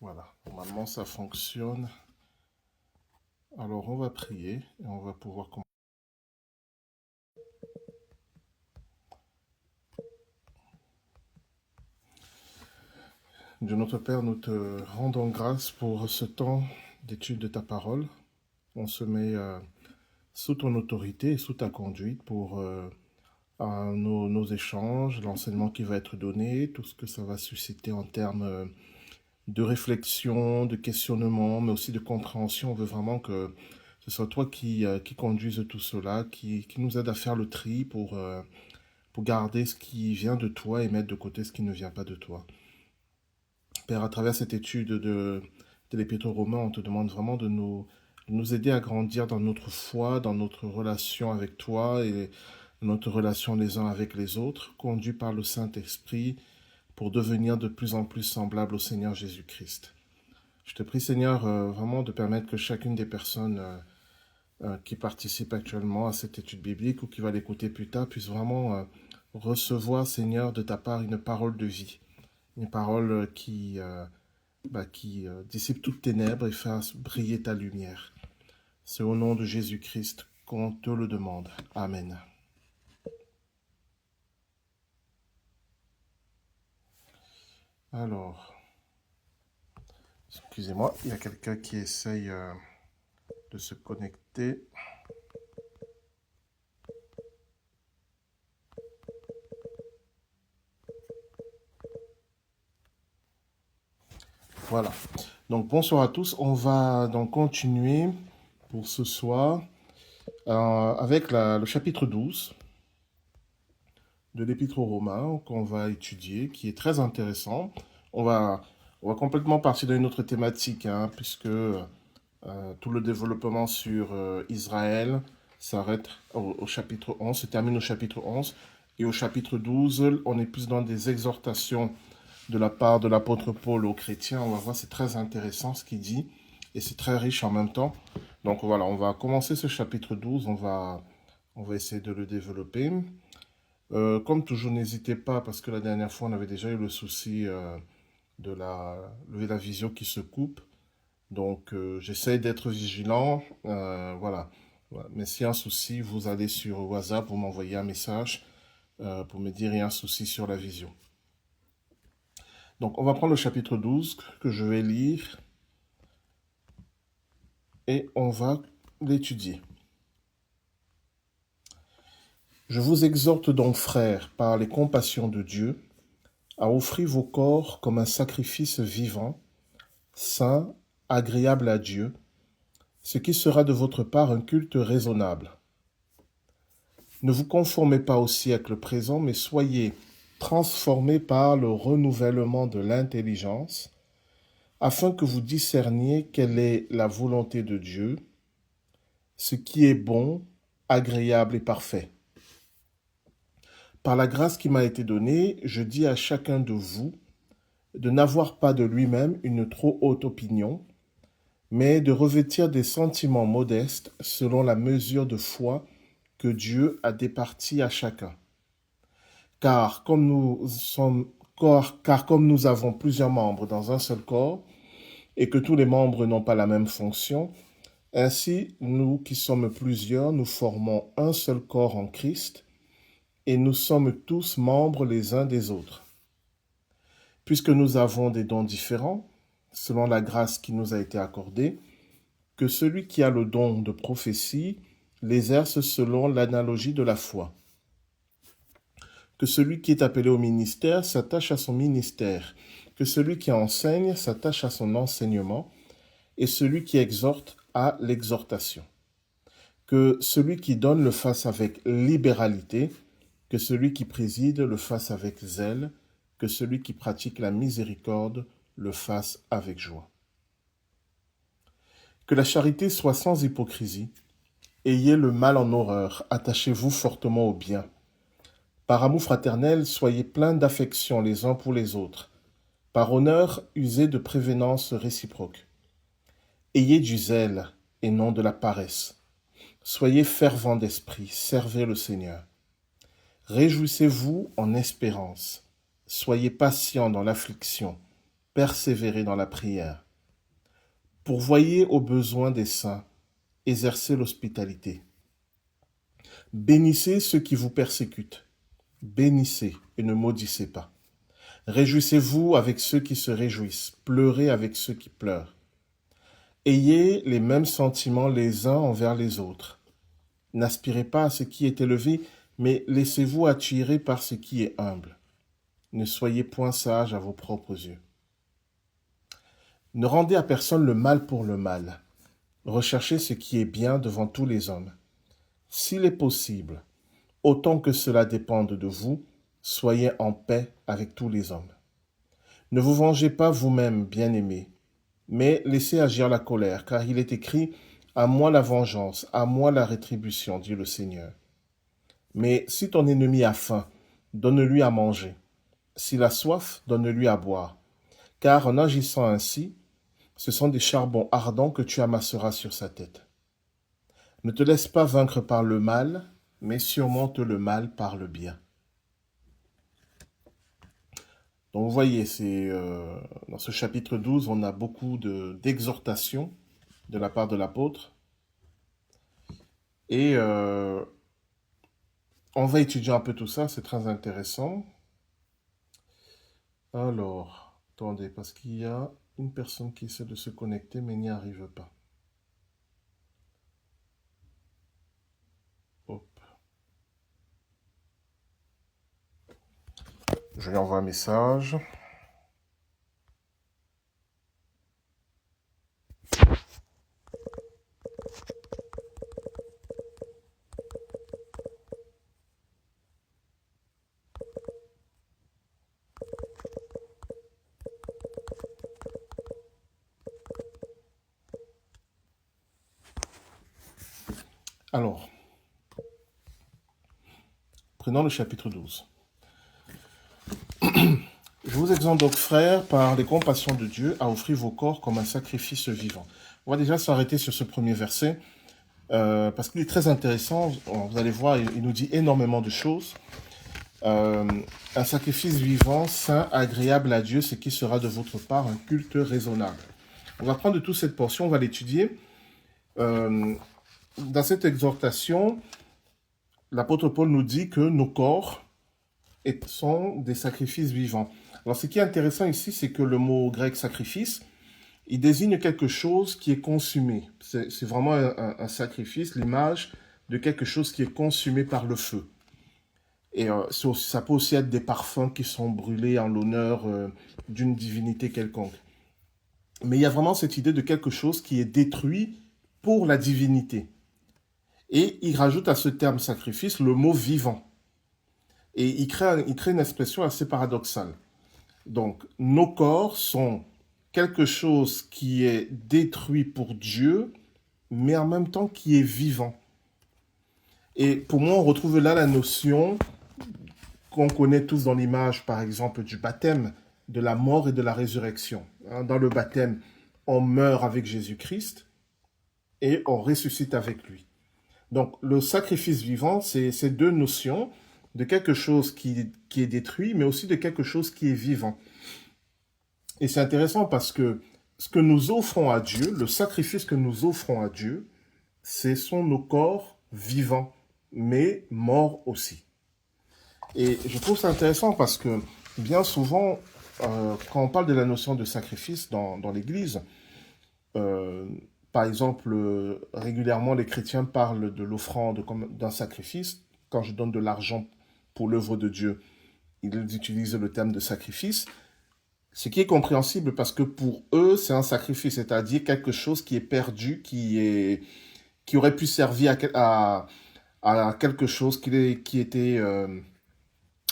Voilà, normalement ça fonctionne. Alors on va prier et on va pouvoir commencer. Dieu notre Père, nous te rendons grâce pour ce temps d'étude de ta parole. On se met sous ton autorité et sous ta conduite pour nos échanges, l'enseignement qui va être donné, tout ce que ça va susciter en termes de réflexion, de questionnement, mais aussi de compréhension. On veut vraiment que ce soit toi qui conduise tout cela, qui nous aide à faire le tri pour garder ce qui vient de toi et mettre de côté ce qui ne vient pas de toi. Père, à travers cette étude de l'Épître aux Romains, on te demande vraiment de nous aider à grandir dans notre foi, dans notre relation avec toi et notre relation les uns avec les autres, conduits par le Saint-Esprit pour devenir de plus en plus semblables au Seigneur Jésus-Christ. Je te prie, Seigneur, vraiment de permettre que chacune des personnes qui participent actuellement à cette étude biblique ou qui va l'écouter plus tard puisse vraiment recevoir, Seigneur, de ta part une parole de vie, une parole qui dissipe toutes ténèbres et fasse briller ta lumière. C'est au nom de Jésus-Christ qu'on te le demande. Amen. Alors, excusez-moi, il y a quelqu'un qui essaye de se connecter. Voilà. Donc, bonsoir à tous. On va donc continuer pour ce soir avec le chapitre 12 de l'Épître aux Romains qu'on va étudier, qui est très intéressant. On va complètement partir d'une autre thématique, puisque tout le développement sur Israël s'arrête au chapitre 11, se termine au chapitre 11. Et au chapitre 12, on est plus dans des exhortations de la part de l'apôtre Paul aux chrétiens. On va voir, c'est très intéressant ce qu'il dit, et c'est très riche en même temps. Donc voilà, on va commencer ce chapitre 12, on va essayer de le développer. Comme toujours, n'hésitez pas, parce que la dernière fois, on avait déjà eu le souci de la visio qui se coupe. Donc, j'essaie d'être vigilant. Voilà. Voilà. Mais s'il y a un souci, vous allez sur WhatsApp, vous m'envoyez un message pour me dire il y a un souci sur la visio. Donc, on va prendre le chapitre 12 que je vais lire et on va l'étudier. Je vous exhorte donc, frères, par les compassions de Dieu, à offrir vos corps comme un sacrifice vivant, saint, agréable à Dieu, ce qui sera de votre part un culte raisonnable. Ne vous conformez pas au siècle présent, mais soyez transformés par le renouvellement de l'intelligence, afin que vous discerniez quelle est la volonté de Dieu, ce qui est bon, agréable et parfait. Par la grâce qui m'a été donnée, je dis à chacun de vous de n'avoir pas de lui-même une trop haute opinion, mais de revêtir des sentiments modestes selon la mesure de foi que Dieu a départie à chacun. Car comme nous avons plusieurs membres dans un seul corps, et que tous les membres n'ont pas la même fonction, ainsi nous qui sommes plusieurs, nous formons un seul corps en Christ, et nous sommes tous membres les uns des autres. Puisque nous avons des dons différents, selon la grâce qui nous a été accordée, que celui qui a le don de prophétie l'exerce selon l'analogie de la foi. Que celui qui est appelé au ministère s'attache à son ministère, que celui qui enseigne s'attache à son enseignement, et celui qui exhorte à l'exhortation. Que celui qui donne le fasse avec libéralité, que celui qui préside le fasse avec zèle, que celui qui pratique la miséricorde le fasse avec joie. Que la charité soit sans hypocrisie. Ayez le mal en horreur, attachez-vous fortement au bien. Par amour fraternel, soyez pleins d'affection les uns pour les autres. Par honneur, usez de prévenance réciproque. Ayez du zèle et non de la paresse. Soyez fervents d'esprit, servez le Seigneur. Réjouissez-vous en espérance. Soyez patients dans l'affliction. persévérez dans la prière. Pourvoyez aux besoins des saints, exercez l'hospitalité. Bénissez ceux qui vous persécutent. Bénissez et ne maudissez pas. Réjouissez-vous avec ceux qui se réjouissent, pleurez avec ceux qui pleurent. Ayez les mêmes sentiments les uns envers les autres. N'aspirez pas à ce qui est élevé, mais laissez-vous attirer par ce qui est humble. Ne soyez point sages à vos propres yeux. Ne rendez à personne le mal pour le mal. Recherchez ce qui est bien devant tous les hommes. S'il est possible, autant que cela dépende de vous, soyez en paix avec tous les hommes. Ne vous vengez pas vous-même, bien-aimés, mais laissez agir la colère, car il est écrit « À moi la vengeance, à moi la rétribution, dit le Seigneur. » Mais si ton ennemi a faim, donne-lui à manger. S'il a soif, donne-lui à boire. Car en agissant ainsi, ce sont des charbons ardents que tu amasseras sur sa tête. Ne te laisse pas vaincre par le mal, mais surmonte le mal par le bien. Donc vous voyez, dans ce chapitre 12, on a beaucoup d'exhortations de la part de l'apôtre. Et on va étudier un peu tout ça, c'est très intéressant. Alors, attendez, parce qu'il y a une personne qui essaie de se connecter, mais n'y arrive pas. Hop. Je lui envoie un message. Alors, prenons le chapitre 12. Je vous exhorte donc, frères, par les compassions de Dieu, à offrir vos corps comme un sacrifice vivant. On va déjà s'arrêter sur ce premier verset, parce qu'il est très intéressant. Vous allez voir, il nous dit énormément de choses. Un sacrifice vivant, saint, agréable à Dieu, ce qui sera de votre part un culte raisonnable. On va prendre de toute cette portion, on va l'étudier. Dans cette exhortation, l'apôtre Paul nous dit que nos corps sont des sacrifices vivants. Alors, ce qui est intéressant ici, c'est que le mot grec sacrifice, il désigne quelque chose qui est consumé. C'est vraiment un sacrifice, l'image de quelque chose qui est consumé par le feu. Et ça peut aussi être des parfums qui sont brûlés en l'honneur d'une divinité quelconque. Mais il y a vraiment cette idée de quelque chose qui est détruit pour la divinité. Et il rajoute à ce terme sacrifice le mot vivant. Et il crée une expression assez paradoxale. Donc, nos corps sont quelque chose qui est détruit pour Dieu, mais en même temps qui est vivant. Et pour moi, on retrouve là la notion qu'on connaît tous dans l'image, par exemple, du baptême, de la mort et de la résurrection. Dans le baptême, on meurt avec Jésus-Christ et on ressuscite avec lui. Donc, le sacrifice vivant, c'est ces deux notions de quelque chose qui est détruit, mais aussi de quelque chose qui est vivant. Et c'est intéressant parce que ce que nous offrons à Dieu, le sacrifice que nous offrons à Dieu, ce sont nos corps vivants, mais morts aussi. Et je trouve ça intéressant parce que bien souvent, quand on parle de la notion de sacrifice dans l'Église, par exemple, régulièrement, les chrétiens parlent de l'offrande comme d'un sacrifice. Quand je donne de l'argent pour l'œuvre de Dieu, ils utilisent le terme de sacrifice, ce qui est compréhensible parce que pour eux, c'est un sacrifice, c'est-à-dire quelque chose qui est perdu, qui aurait pu servir à quelque chose qui était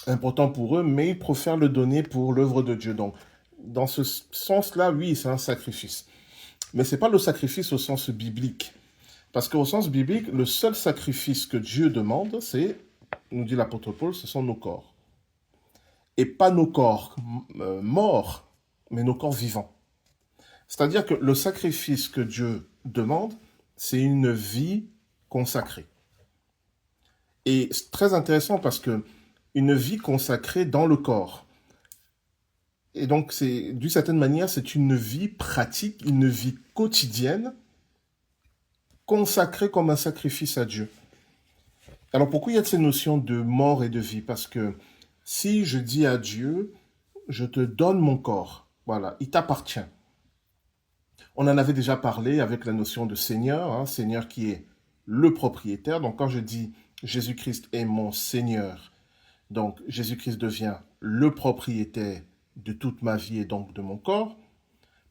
important pour eux, mais ils préfèrent le donner pour l'œuvre de Dieu. Donc, dans ce sens-là, oui, c'est un sacrifice. Mais ce n'est pas le sacrifice au sens biblique. Parce qu'au sens biblique, le seul sacrifice que Dieu demande, c'est, nous dit l'apôtre Paul, ce sont nos corps. Et pas nos corps morts, mais nos corps vivants. C'est-à-dire que le sacrifice que Dieu demande, c'est une vie consacrée. Et c'est très intéressant parce que une vie consacrée dans le corps, Et donc, d'une certaine manière, c'est une vie pratique, une vie quotidienne, consacrée comme un sacrifice à Dieu. Alors, pourquoi il y a ces notions de mort et de vie? Parce que si je dis à Dieu, je te donne mon corps, voilà, il t'appartient. On en avait déjà parlé avec la notion de Seigneur, hein, Seigneur qui est le propriétaire. Donc, quand je dis Jésus-Christ est mon Seigneur, donc Jésus-Christ devient le propriétaire de toute ma vie et donc de mon corps.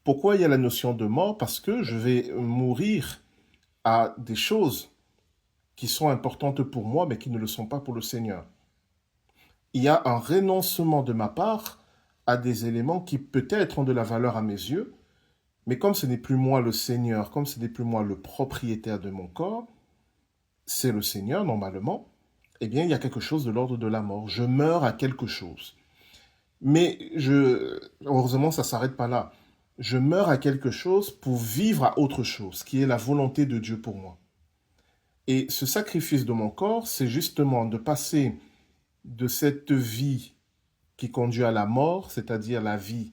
Pourquoi il y a la notion de mort? Parce que je vais mourir à des choses qui sont importantes pour moi, mais qui ne le sont pas pour le Seigneur. Il y a un renoncement de ma part à des éléments qui peut-être ont de la valeur à mes yeux, mais comme ce n'est plus moi le Seigneur, comme ce n'est plus moi le propriétaire de mon corps, c'est le Seigneur normalement, eh bien il y a quelque chose de l'ordre de la mort. Je meurs à quelque chose. Mais heureusement, ça ne s'arrête pas là. Je meurs à quelque chose pour vivre à autre chose, qui est la volonté de Dieu pour moi. Et ce sacrifice de mon corps, c'est justement de passer de cette vie qui conduit à la mort, c'est-à-dire la vie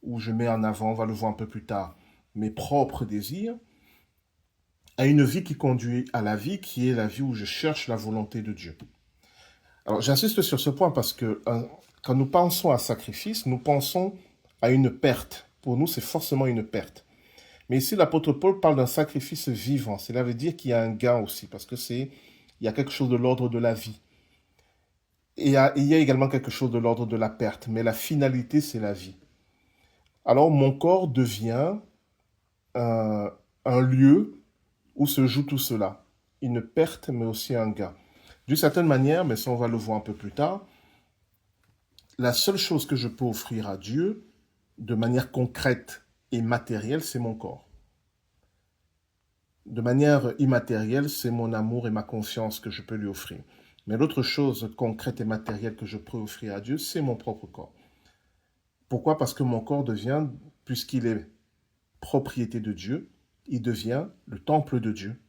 où je mets en avant, on va le voir un peu plus tard, mes propres désirs, à une vie qui conduit à la vie qui est la vie où je cherche la volonté de Dieu. Alors j'insiste sur ce point parce que quand nous pensons à sacrifice, nous pensons à une perte. Pour nous, c'est forcément une perte. Mais ici, l'apôtre Paul parle d'un sacrifice vivant. Cela veut dire qu'il y a un gain aussi, parce que il y a quelque chose de l'ordre de la vie. Et il y a également quelque chose de l'ordre de la perte, mais la finalité, c'est la vie. Alors, mon corps devient un lieu où se joue tout cela. Une perte, mais aussi un gain. D'une certaine manière, mais ça on va le voir un peu plus tard, la seule chose que je peux offrir à Dieu, de manière concrète et matérielle, c'est mon corps. De manière immatérielle, c'est mon amour et ma confiance que je peux lui offrir. Mais l'autre chose concrète et matérielle que je peux offrir à Dieu, c'est mon propre corps. Pourquoi? Parce que mon corps devient, puisqu'il est propriété de Dieu, il devient le temple de Dieu.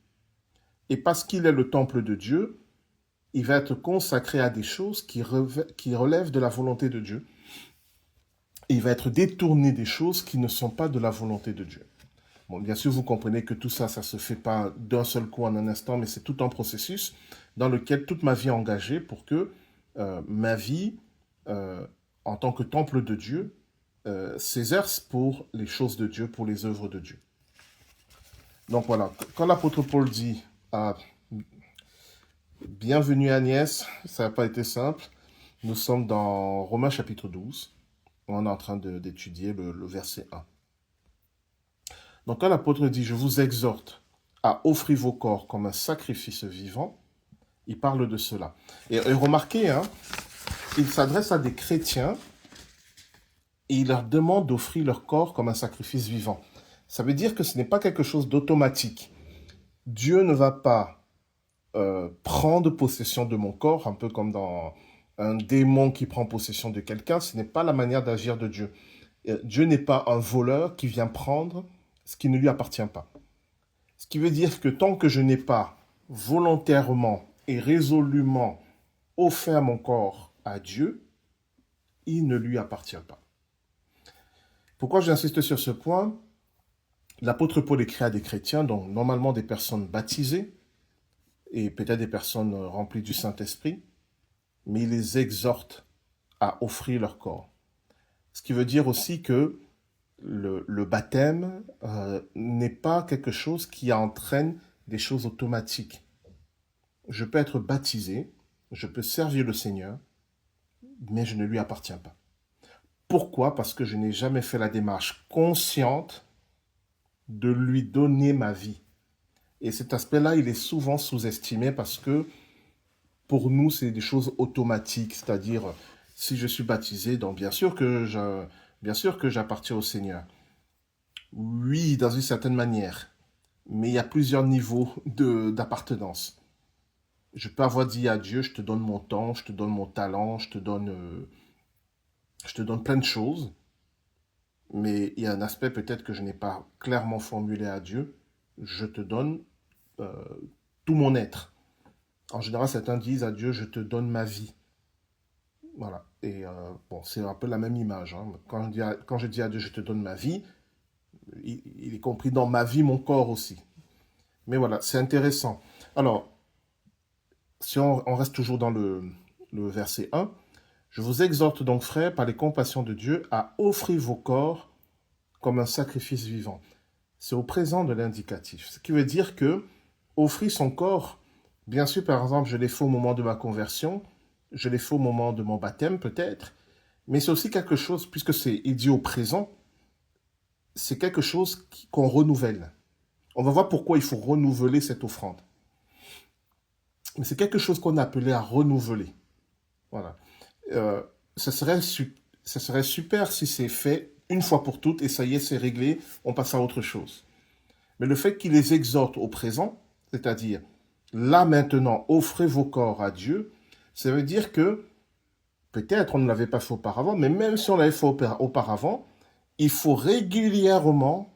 Et parce qu'il est le temple de Dieu, il va être consacré à des choses qui relèvent de la volonté de Dieu. Et il va être détourné des choses qui ne sont pas de la volonté de Dieu. Bon, bien sûr, vous comprenez que tout ça, ça ne se fait pas d'un seul coup en un instant, mais c'est tout un processus dans lequel toute ma vie est engagée pour que ma vie, en tant que temple de Dieu, s'exerce pour les choses de Dieu, pour les œuvres de Dieu. Donc voilà, quand l'apôtre Paul dit bienvenue Agnès, ça n'a pas été simple, nous sommes dans Romains chapitre 12, on est en train d'étudier le verset 1. Donc quand l'apôtre dit « Je vous exhorte à offrir vos corps comme un sacrifice vivant », il parle de cela. Et remarquez, hein, il s'adresse à des chrétiens et il leur demande d'offrir leur corps comme un sacrifice vivant. Ça veut dire que ce n'est pas quelque chose d'automatique. Dieu ne va pas prendre possession de mon corps, un peu comme dans un démon qui prend possession de quelqu'un. Ce n'est pas la manière d'agir de Dieu. Dieu n'est pas un voleur qui vient prendre ce qui ne lui appartient pas. Ce qui veut dire que tant que je n'ai pas volontairement et résolument offert mon corps à Dieu, il ne lui appartient pas. Pourquoi j'insiste sur ce point? L'apôtre Paul écrit à des chrétiens, donc normalement des personnes baptisées, et peut-être des personnes remplies du Saint-Esprit, mais il les exhorte à offrir leur corps. Ce qui veut dire aussi que le baptême n'est pas quelque chose qui entraîne des choses automatiques. Je peux être baptisé, je peux servir le Seigneur, mais je ne lui appartiens pas. Pourquoi? Parce que je n'ai jamais fait la démarche consciente de lui donner ma vie. Et cet aspect-là, il est souvent sous-estimé parce que pour nous, c'est des choses automatiques, c'est-à-dire si je suis baptisé, donc bien sûr que j'appartiens au Seigneur. Oui, dans une certaine manière, mais il y a plusieurs niveaux d'appartenance. Je peux avoir dit à Dieu, je te donne mon temps, je te donne mon talent, je te donne plein de choses, mais il y a un aspect peut-être que je n'ai pas clairement formulé à Dieu. Je te donne tout mon être. En général, certains disent à Dieu, je te donne ma vie. Voilà. Et bon, c'est un peu la même image, hein. Quand je dis à Dieu, je te donne ma vie, il est compris dans ma vie, mon corps aussi. Mais voilà, c'est intéressant. Alors, si on reste toujours dans le verset 1, je vous exhorte donc, frères, par les compassions de Dieu, à offrir vos corps comme un sacrifice vivant. C'est au présent de l'indicatif. Ce qui veut dire que offrir son corps, bien sûr, par exemple, je l'ai fait au moment de ma conversion, je l'ai fait au moment de mon baptême peut-être, mais c'est aussi quelque chose, puisque il dit au présent, c'est quelque chose qu'on renouvelle. On va voir pourquoi il faut renouveler cette offrande. Mais c'est quelque chose qu'on a appelé à renouveler. Voilà. Euh, ça serait super si c'est fait une fois pour toutes et ça y est, c'est réglé, on passe à autre chose. Mais le fait qu'il les exhorte au présent, c'est-à-dire là maintenant, offrez vos corps à Dieu, ça veut dire que peut-être on ne l'avait pas fait auparavant, mais même si on l'avait fait auparavant, il faut régulièrement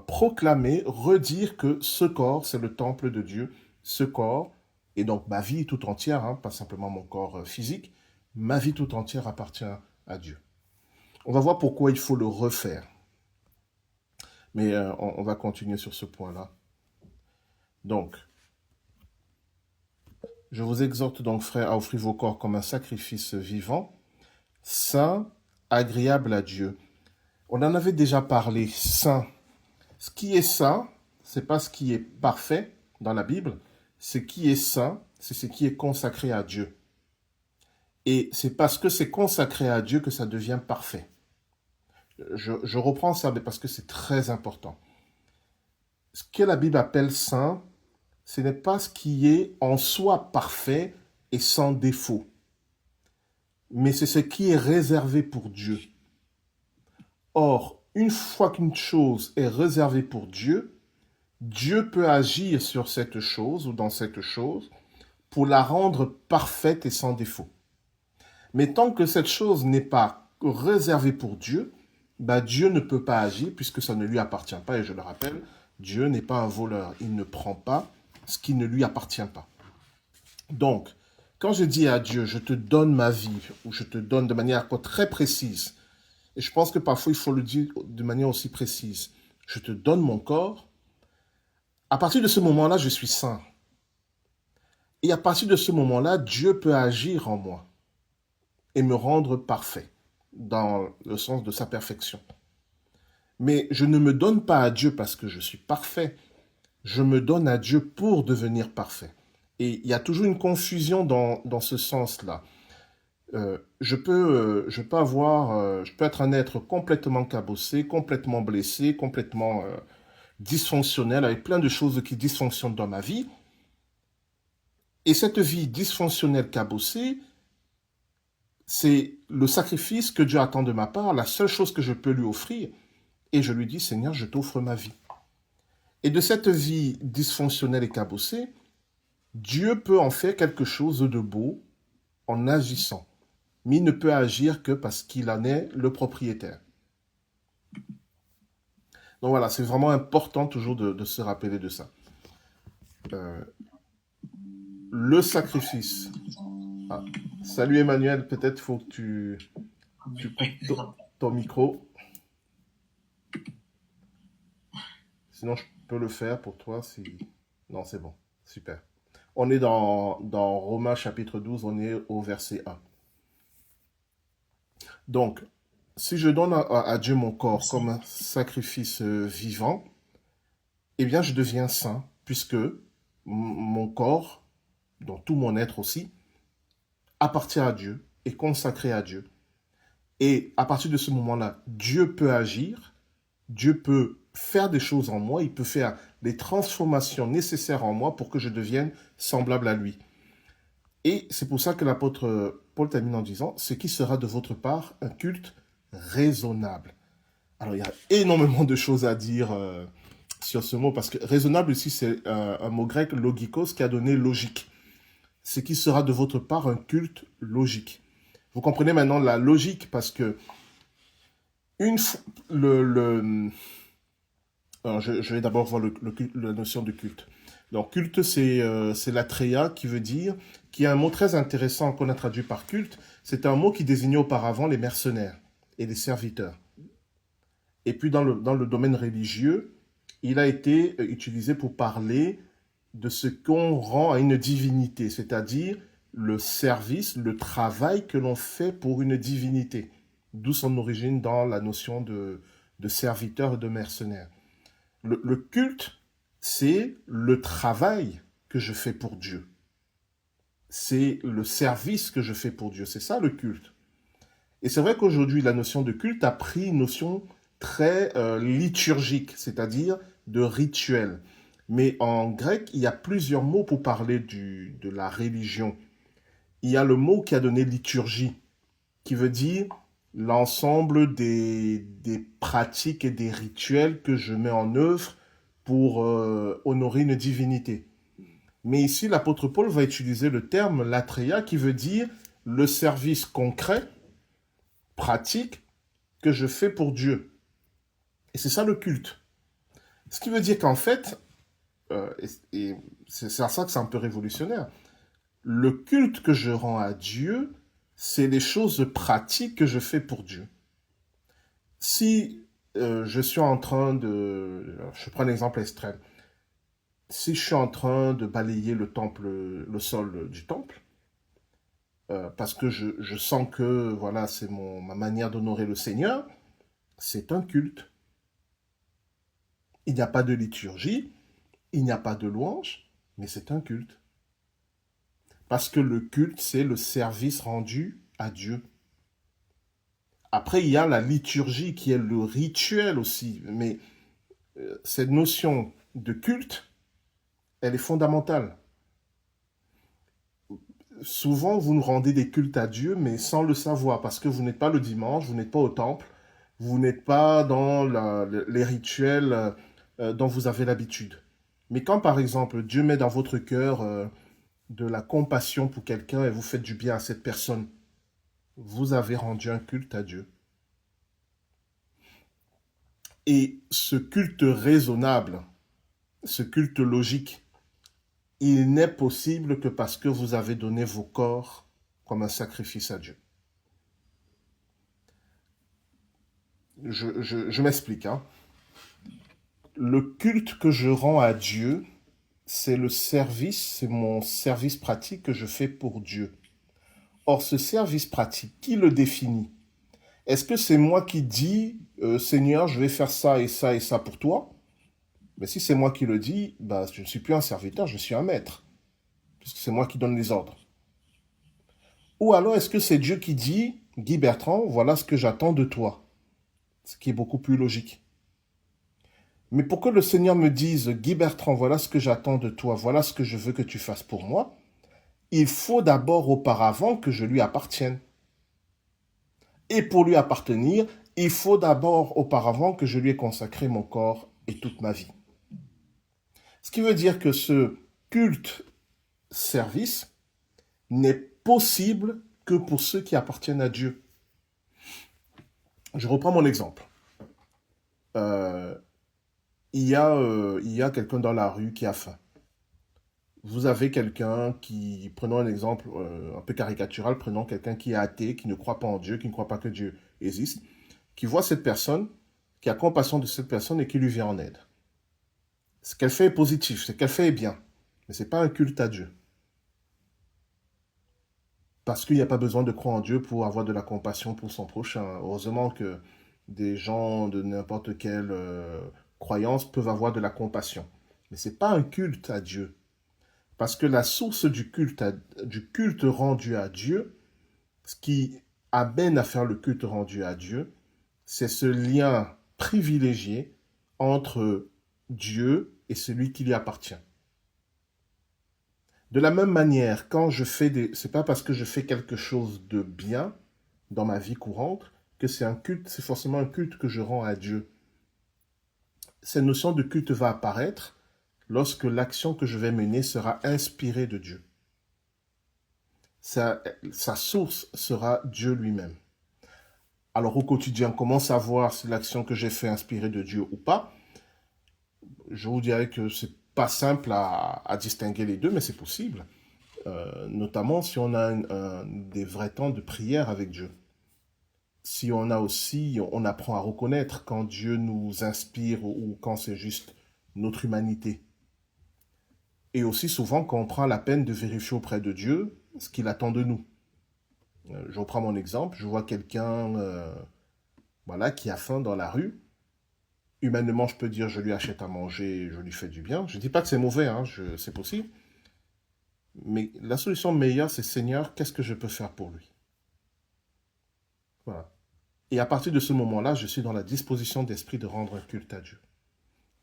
proclamer, redire que ce corps, c'est le temple de Dieu, ce corps, et donc ma vie tout entière, hein, pas simplement mon corps physique, ma vie tout entière appartient à Dieu. On va voir pourquoi il faut le refaire. Mais on va continuer sur ce point-là. Donc, je vous exhorte donc, frères, à offrir vos corps comme un sacrifice vivant, saint, agréable à Dieu. On en avait déjà parlé, saint. Ce qui est saint, c'est pas ce qui est parfait dans la Bible. Ce qui est saint, c'est ce qui est consacré à Dieu. Et c'est parce que c'est consacré à Dieu que ça devient parfait. Je reprends ça, mais parce que c'est très important. Ce que la Bible appelle saint, ce n'est pas ce qui est en soi parfait et sans défaut, mais c'est ce qui est réservé pour Dieu. Or, une fois qu'une chose est réservée pour Dieu, Dieu peut agir sur cette chose ou dans cette chose pour la rendre parfaite et sans défaut. Mais tant que cette chose n'est pas réservée pour Dieu, bah Dieu ne peut pas agir puisque ça ne lui appartient pas. Et je le rappelle, Dieu n'est pas un voleur. Il ne prend pas ce qui ne lui appartient pas. Donc, quand je dis à Dieu, je te donne ma vie, ou je te donne de manière très précise, et je pense que parfois il faut le dire de manière aussi précise, je te donne mon corps, à partir de ce moment-là, je suis saint. Et à partir de ce moment-là, Dieu peut agir en moi et me rendre parfait, dans le sens de sa perfection. Mais je ne me donne pas à Dieu parce que je suis parfait, je me donne à Dieu pour devenir parfait. Et il y a toujours une confusion dans ce sens-là. Je peux être un être complètement cabossé, complètement blessé, complètement dysfonctionnel, avec plein de choses qui dysfonctionnent dans ma vie. Et cette vie dysfonctionnelle, cabossée, c'est le sacrifice que Dieu attend de ma part, la seule chose que je peux lui offrir. Et je lui dis, Seigneur, je t'offre ma vie. Et de cette vie dysfonctionnelle et cabossée, Dieu peut en faire quelque chose de beau en agissant. Mais il ne peut agir que parce qu'il en est le propriétaire. Donc voilà, c'est vraiment important toujours de se rappeler de ça. Le sacrifice. Ah. Salut Emmanuel, peut-être faut que tu coupes ton micro. Sinon, je peux le faire pour toi si... Non, c'est bon. Super. On est dans Romains chapitre 12, on est au verset 1. Donc, si je donne à Dieu mon corps comme un sacrifice vivant, eh bien, je deviens saint, puisque mon corps, dont tout mon être aussi, appartient à Dieu, est consacré à Dieu. Et à partir de ce moment-là, Dieu peut agir, Dieu peut faire des choses en moi, il peut faire les transformations nécessaires en moi pour que je devienne semblable à lui. Et c'est pour ça que l'apôtre Paul termine en disant, ce qui sera de votre part un culte raisonnable. Alors il y a énormément de choses à dire sur ce mot, parce que raisonnable ici c'est un mot grec logikos qui a donné logique. Ce qui sera de votre part un culte logique. Vous comprenez maintenant la logique, parce que Alors, je vais d'abord voir la notion de culte. Donc, culte, c'est latreia qui veut dire, qui est un mot très intéressant qu'on a traduit par culte. C'est un mot qui désignait auparavant les mercenaires et les serviteurs. Et puis, dans le domaine religieux, il a été utilisé pour parler de ce qu'on rend à une divinité, c'est-à-dire le service, le travail que l'on fait pour une divinité. D'où son origine dans la notion de serviteur et de mercenaire. Le culte, c'est le travail que je fais pour Dieu. C'est le service que je fais pour Dieu. C'est ça le culte. Et c'est vrai qu'aujourd'hui, la notion de culte a pris une notion très liturgique, c'est-à-dire de rituel. Mais en grec, il y a plusieurs mots pour parler de la religion. Il y a le mot qui a donné liturgie, qui veut dire l'ensemble des pratiques et des rituels que je mets en œuvre pour honorer une divinité. Mais ici, l'apôtre Paul va utiliser le terme latreia qui veut dire le service concret, pratique, que je fais pour Dieu. Et c'est ça le culte. Ce qui veut dire qu'en fait, et c'est à ça que c'est un peu révolutionnaire, le culte que je rends à Dieu, c'est les choses pratiques que je fais pour Dieu. Si je suis en train de... Je prends un exemple extrême. Si je suis en train de balayer le sol du temple, parce que je sens que voilà, c'est ma manière d'honorer le Seigneur, c'est un culte. Il n'y a pas de liturgie, il n'y a pas de louange, mais c'est un culte. Parce que le culte, c'est le service rendu à Dieu. Après, il y a la liturgie qui est le rituel aussi, mais cette notion de culte, elle est fondamentale. Souvent, vous nous rendez des cultes à Dieu, mais sans le savoir, parce que vous n'êtes pas le dimanche, vous n'êtes pas au temple, vous n'êtes pas dans les rituels dont vous avez l'habitude. Mais quand, par exemple, Dieu met dans votre cœur de la compassion pour quelqu'un et vous faites du bien à cette personne, vous avez rendu un culte à Dieu. Et ce culte raisonnable, ce culte logique, il n'est possible que parce que vous avez donné vos corps comme un sacrifice à Dieu. Je m'explique. Hein. Le culte que je rends à Dieu, c'est c'est mon service pratique que je fais pour Dieu. Or, ce service pratique, qui le définit? Est-ce que c'est moi qui dis, Seigneur, je vais faire ça et ça et ça pour toi? Mais si c'est moi qui le dis, bah, je ne suis plus un serviteur, je suis un maître. Puisque c'est moi qui donne les ordres. Ou alors est-ce que c'est Dieu qui dit, Guy Bertrand, voilà ce que j'attends de toi? Ce qui est beaucoup plus logique. Mais pour que le Seigneur me dise, Guy Bertrand, voilà ce que j'attends de toi, voilà ce que je veux que tu fasses pour moi, il faut d'abord auparavant que je lui appartienne. Et pour lui appartenir, il faut d'abord auparavant que je lui ai consacré mon corps et toute ma vie. Ce qui veut dire que ce culte-service n'est possible que pour ceux qui appartiennent à Dieu. Je reprends mon exemple. Il y a quelqu'un dans la rue qui a faim. Vous avez quelqu'un qui, prenons un exemple un peu caricatural, prenons quelqu'un qui est athée, qui ne croit pas en Dieu, qui ne croit pas que Dieu existe, qui voit cette personne, qui a compassion de cette personne et qui lui vient en aide. Ce qu'elle fait est positif, ce qu'elle fait est bien, mais ce n'est pas un culte à Dieu. Parce qu'il n'y a pas besoin de croire en Dieu pour avoir de la compassion pour son prochain. Heureusement que des gens de n'importe quelle croyance peuvent avoir de la compassion. Mais ce n'est pas un culte à Dieu. Parce que la source du culte rendu à Dieu, ce qui amène à faire le culte rendu à Dieu, c'est ce lien privilégié entre Dieu et celui qui lui appartient. De la même manière, quand je fais c'est pas parce que je fais quelque chose de bien dans ma vie courante que c'est un culte, c'est forcément un culte que je rends à Dieu. Cette notion de culte va apparaître lorsque l'action que je vais mener sera inspirée de Dieu. Sa source sera Dieu lui-même. Alors au quotidien, comment savoir si l'action que j'ai fait est inspirée de Dieu ou pas? je vous dirais que c'est pas simple à distinguer les deux, mais c'est possible. Notamment si on a des vrais temps de prière avec Dieu. Si on a aussi, on apprend à reconnaître quand Dieu nous inspire ou quand c'est juste notre humanité. Et aussi souvent quand on prend la peine de vérifier auprès de Dieu ce qu'il attend de nous. Je reprends mon exemple, je vois quelqu'un voilà, qui a faim dans la rue. Humainement, je peux dire je lui achète à manger, je lui fais du bien. Je ne dis pas que c'est mauvais, hein, c'est possible. Mais la solution meilleure, c'est Seigneur, qu'est-ce que je peux faire pour lui? Voilà. Et à partir de ce moment-là, je suis dans la disposition d'esprit de rendre un culte à Dieu.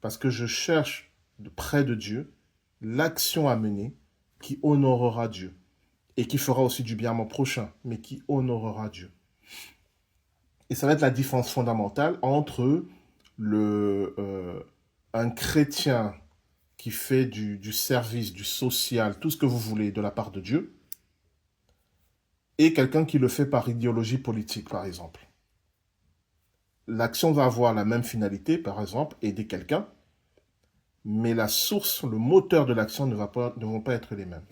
Parce que je cherche de près de Dieu l'action à mener qui honorera Dieu et qui fera aussi du bien à mon prochain, mais qui honorera Dieu. Et ça va être la différence fondamentale entre un chrétien qui fait du service, du social, tout ce que vous voulez de la part de Dieu, et quelqu'un qui le fait par idéologie politique, par exemple. L'action va avoir la même finalité, par exemple, aider quelqu'un, mais la source, le moteur de l'action ne vont pas être les mêmes.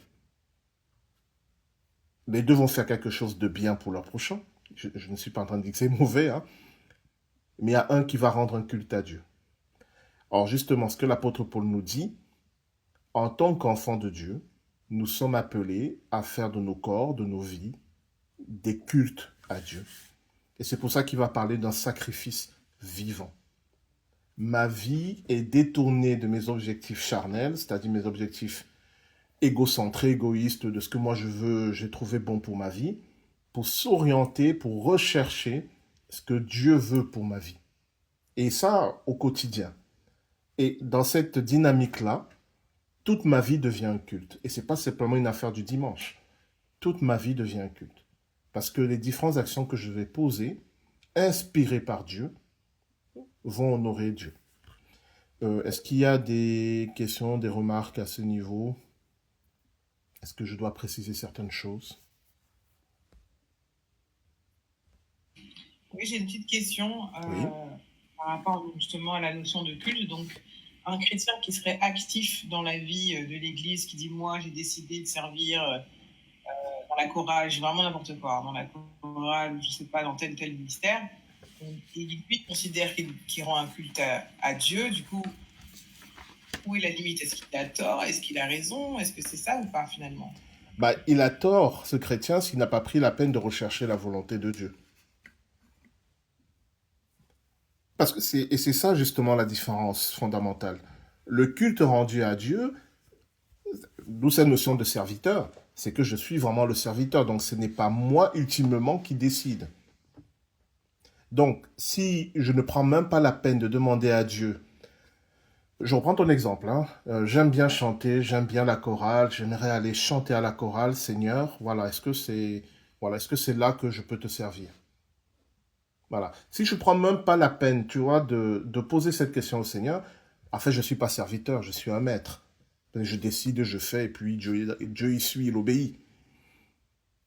Les deux vont faire quelque chose de bien pour leur prochain. Je ne suis pas en train de dire que c'est mauvais, hein, mais il y a un qui va rendre un culte à Dieu. Or, justement, ce que l'apôtre Paul nous dit, en tant qu'enfants de Dieu, nous sommes appelés à faire de nos corps, de nos vies, des cultes à Dieu. Et c'est pour ça qu'il va parler d'un sacrifice vivant. Ma vie est détournée de mes objectifs charnels, c'est-à-dire mes objectifs égocentrés, égoïstes, de ce que moi je veux, j'ai trouvé bon pour ma vie, pour s'orienter, pour rechercher ce que Dieu veut pour ma vie. Et ça, au quotidien. Et dans cette dynamique-là, toute ma vie devient un culte. Et ce n'est pas simplement une affaire du dimanche. Toute ma vie devient un culte. Parce que les différentes actions que je vais poser, inspirées par Dieu, vont honorer Dieu. Est-ce qu'il y a des questions, des remarques à ce niveau? Est-ce que je dois préciser certaines choses? Oui, j'ai une petite question Oui. par rapport justement à la notion de culte. Donc, un chrétien qui serait actif dans la vie de l'Église, qui dit moi j'ai décidé de servir dans la chorale, j'ai vraiment n'importe quoi, dans la chorale, je sais pas, dans tel ou tel ministère, et lui considère qu'il rend un culte à Dieu. Du coup, où est la limite? Est-ce qu'il a tort? Est-ce qu'il a raison? Est-ce que c'est ça ou pas finalement? Bah, il a tort, ce chrétien, s'il n'a pas pris la peine de rechercher la volonté de Dieu. Parce que c'est ça justement la différence fondamentale. Le culte rendu à Dieu, d'où cette notion de serviteur, c'est que je suis vraiment le serviteur. Donc ce n'est pas moi ultimement qui décide. Donc si je ne prends même pas la peine de demander à Dieu, je reprends ton exemple, hein. J'aime bien chanter, j'aime bien la chorale, j'aimerais aller chanter à la chorale, Seigneur, voilà, est-ce que c'est là que je peux te servir? Voilà. Si je ne prends même pas la peine, tu vois, de poser cette question au Seigneur, en fait, je ne suis pas serviteur, je suis un maître. Je décide, je fais, et puis Dieu y suit, il obéit.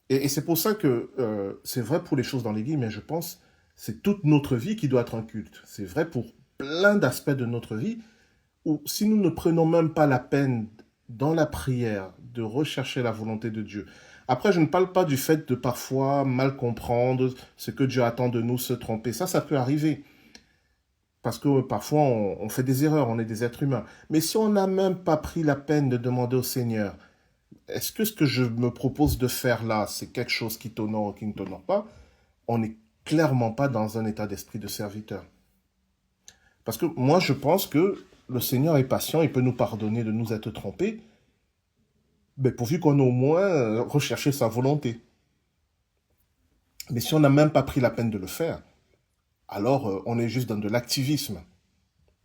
Et c'est pour ça que c'est vrai pour les choses dans l'Église, mais je pense c'est toute notre vie qui doit être un culte. C'est vrai pour plein d'aspects de notre vie, où si nous ne prenons même pas la peine dans la prière de rechercher la volonté de Dieu. Après, je ne parle pas du fait de parfois mal comprendre ce que Dieu attend de nous, se tromper. Ça peut arriver. Parce que parfois, on fait des erreurs, on est des êtres humains. Mais si on n'a même pas pris la peine de demander au Seigneur, est-ce que ce que je me propose de faire là, c'est quelque chose qui t'honore ou qui ne t'honore pas? On n'est clairement pas dans un état d'esprit de serviteur. Parce que moi, je pense que le Seigneur est patient, il peut nous pardonner de nous être trompés, mais pourvu qu'on ait au moins recherché sa volonté. Mais si on n'a même pas pris la peine de le faire, alors on est juste dans de l'activisme.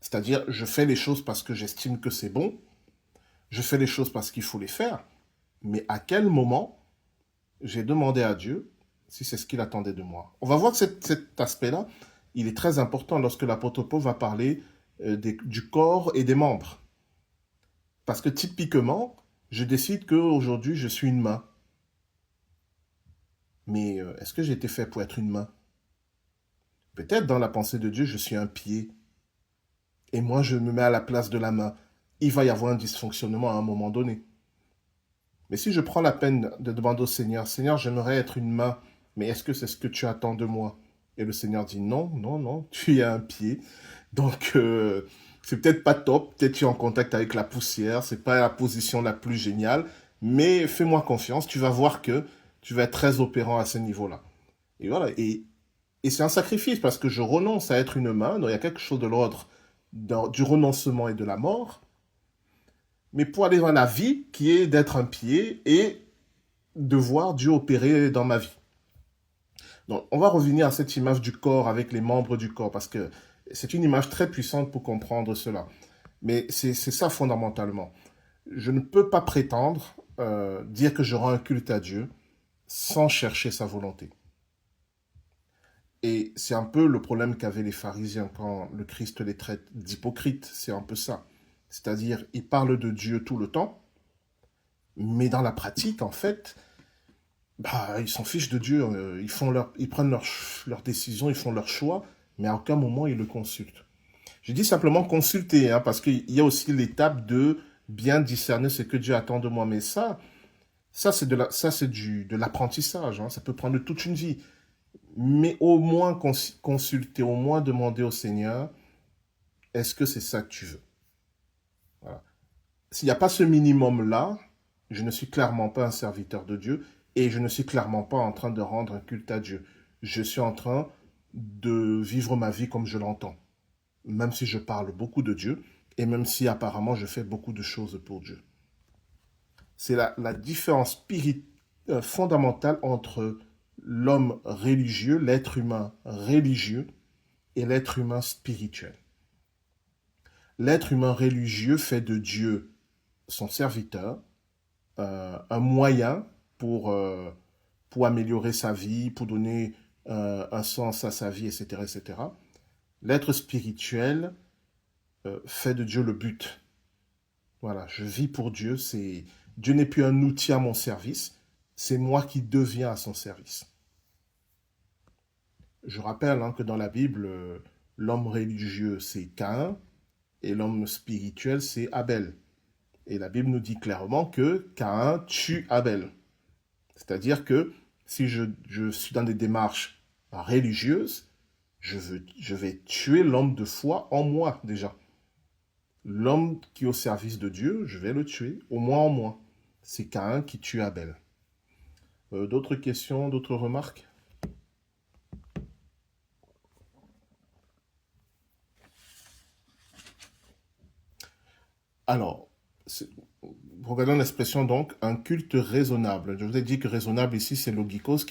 C'est-à-dire, je fais les choses parce que j'estime que c'est bon, je fais les choses parce qu'il faut les faire, mais à quel moment j'ai demandé à Dieu si c'est ce qu'il attendait de moi? On va voir que cet aspect-là, il est très important lorsque l'apôtre Paul va parler du corps et des membres. Parce que typiquement, je décide qu'aujourd'hui, je suis une main. Mais est-ce que j'ai été fait pour être une main? Peut-être dans la pensée de Dieu, je suis un pied. et moi je me mets à la place de la main, il va y avoir un dysfonctionnement à un moment donné. Mais si je prends la peine de demander au Seigneur, Seigneur, j'aimerais être une main, mais est-ce que c'est ce que tu attends de moi? Et le Seigneur dit non, non, non, tu es un pied. Donc, c'est peut-être pas top, peut-être tu es en contact avec la poussière, c'est pas la position la plus géniale, mais fais-moi confiance, tu vas voir que tu vas être très opérant à ce niveau-là. Et voilà, et c'est un sacrifice parce que je renonce à être une main, donc il y a quelque chose de l'ordre du renoncement et de la mort, mais pour aller dans la vie qui est d'être un pied et de voir Dieu opérer dans ma vie. Donc, on va revenir à cette image du corps avec les membres du corps parce que c'est une image très puissante pour comprendre cela. Mais c'est ça fondamentalement. Je ne peux pas prétendre dire que je rends un culte à Dieu sans chercher sa volonté. Et c'est un peu le problème qu'avaient les pharisiens quand le Christ les traite d'hypocrites. C'est un peu ça. C'est-à-dire, ils parlent de Dieu tout le temps, mais dans la pratique, en fait, bah, ils s'en fichent de Dieu. Ils prennent leurs décisions, ils font leurs choix, mais à aucun moment ils le consultent. Je dis simplement consulter, hein, parce qu'il y a aussi l'étape de bien discerner ce que Dieu attend de moi. Mais ça c'est de l'apprentissage. Hein, ça peut prendre toute une vie. Mais au moins consulter, au moins demander au Seigneur, est-ce que c'est ça que tu veux? Voilà. S'il n'y a pas ce minimum-là, je ne suis clairement pas un serviteur de Dieu et je ne suis clairement pas en train de rendre un culte à Dieu. Je suis en train de vivre ma vie comme je l'entends, même si je parle beaucoup de Dieu et même si apparemment je fais beaucoup de choses pour Dieu. C'est la différence fondamentale entre l'homme religieux, l'être humain religieux et l'être humain spirituel. L'être humain religieux fait de Dieu son serviteur, un moyen pour améliorer sa vie, pour donner un sens à sa vie, etc. etc. L'être spirituel fait de Dieu le but. Voilà, je vis pour Dieu. Dieu n'est plus un outil à mon service, c'est moi qui deviens à son service. Je rappelle hein, que dans la Bible, l'homme religieux, c'est Caïn, et l'homme spirituel, c'est Abel. Et la Bible nous dit clairement que Caïn tue Abel. C'est-à-dire que si je suis dans des démarches religieuses, je vais tuer l'homme de foi en moi déjà. L'homme qui est au service de Dieu, je vais le tuer, au moins en moi. C'est Caïn qui tue Abel. D'autres questions, d'autres remarques? Alors, regardons l'expression donc, un culte raisonnable. Je vous ai dit que raisonnable ici, c'est logikos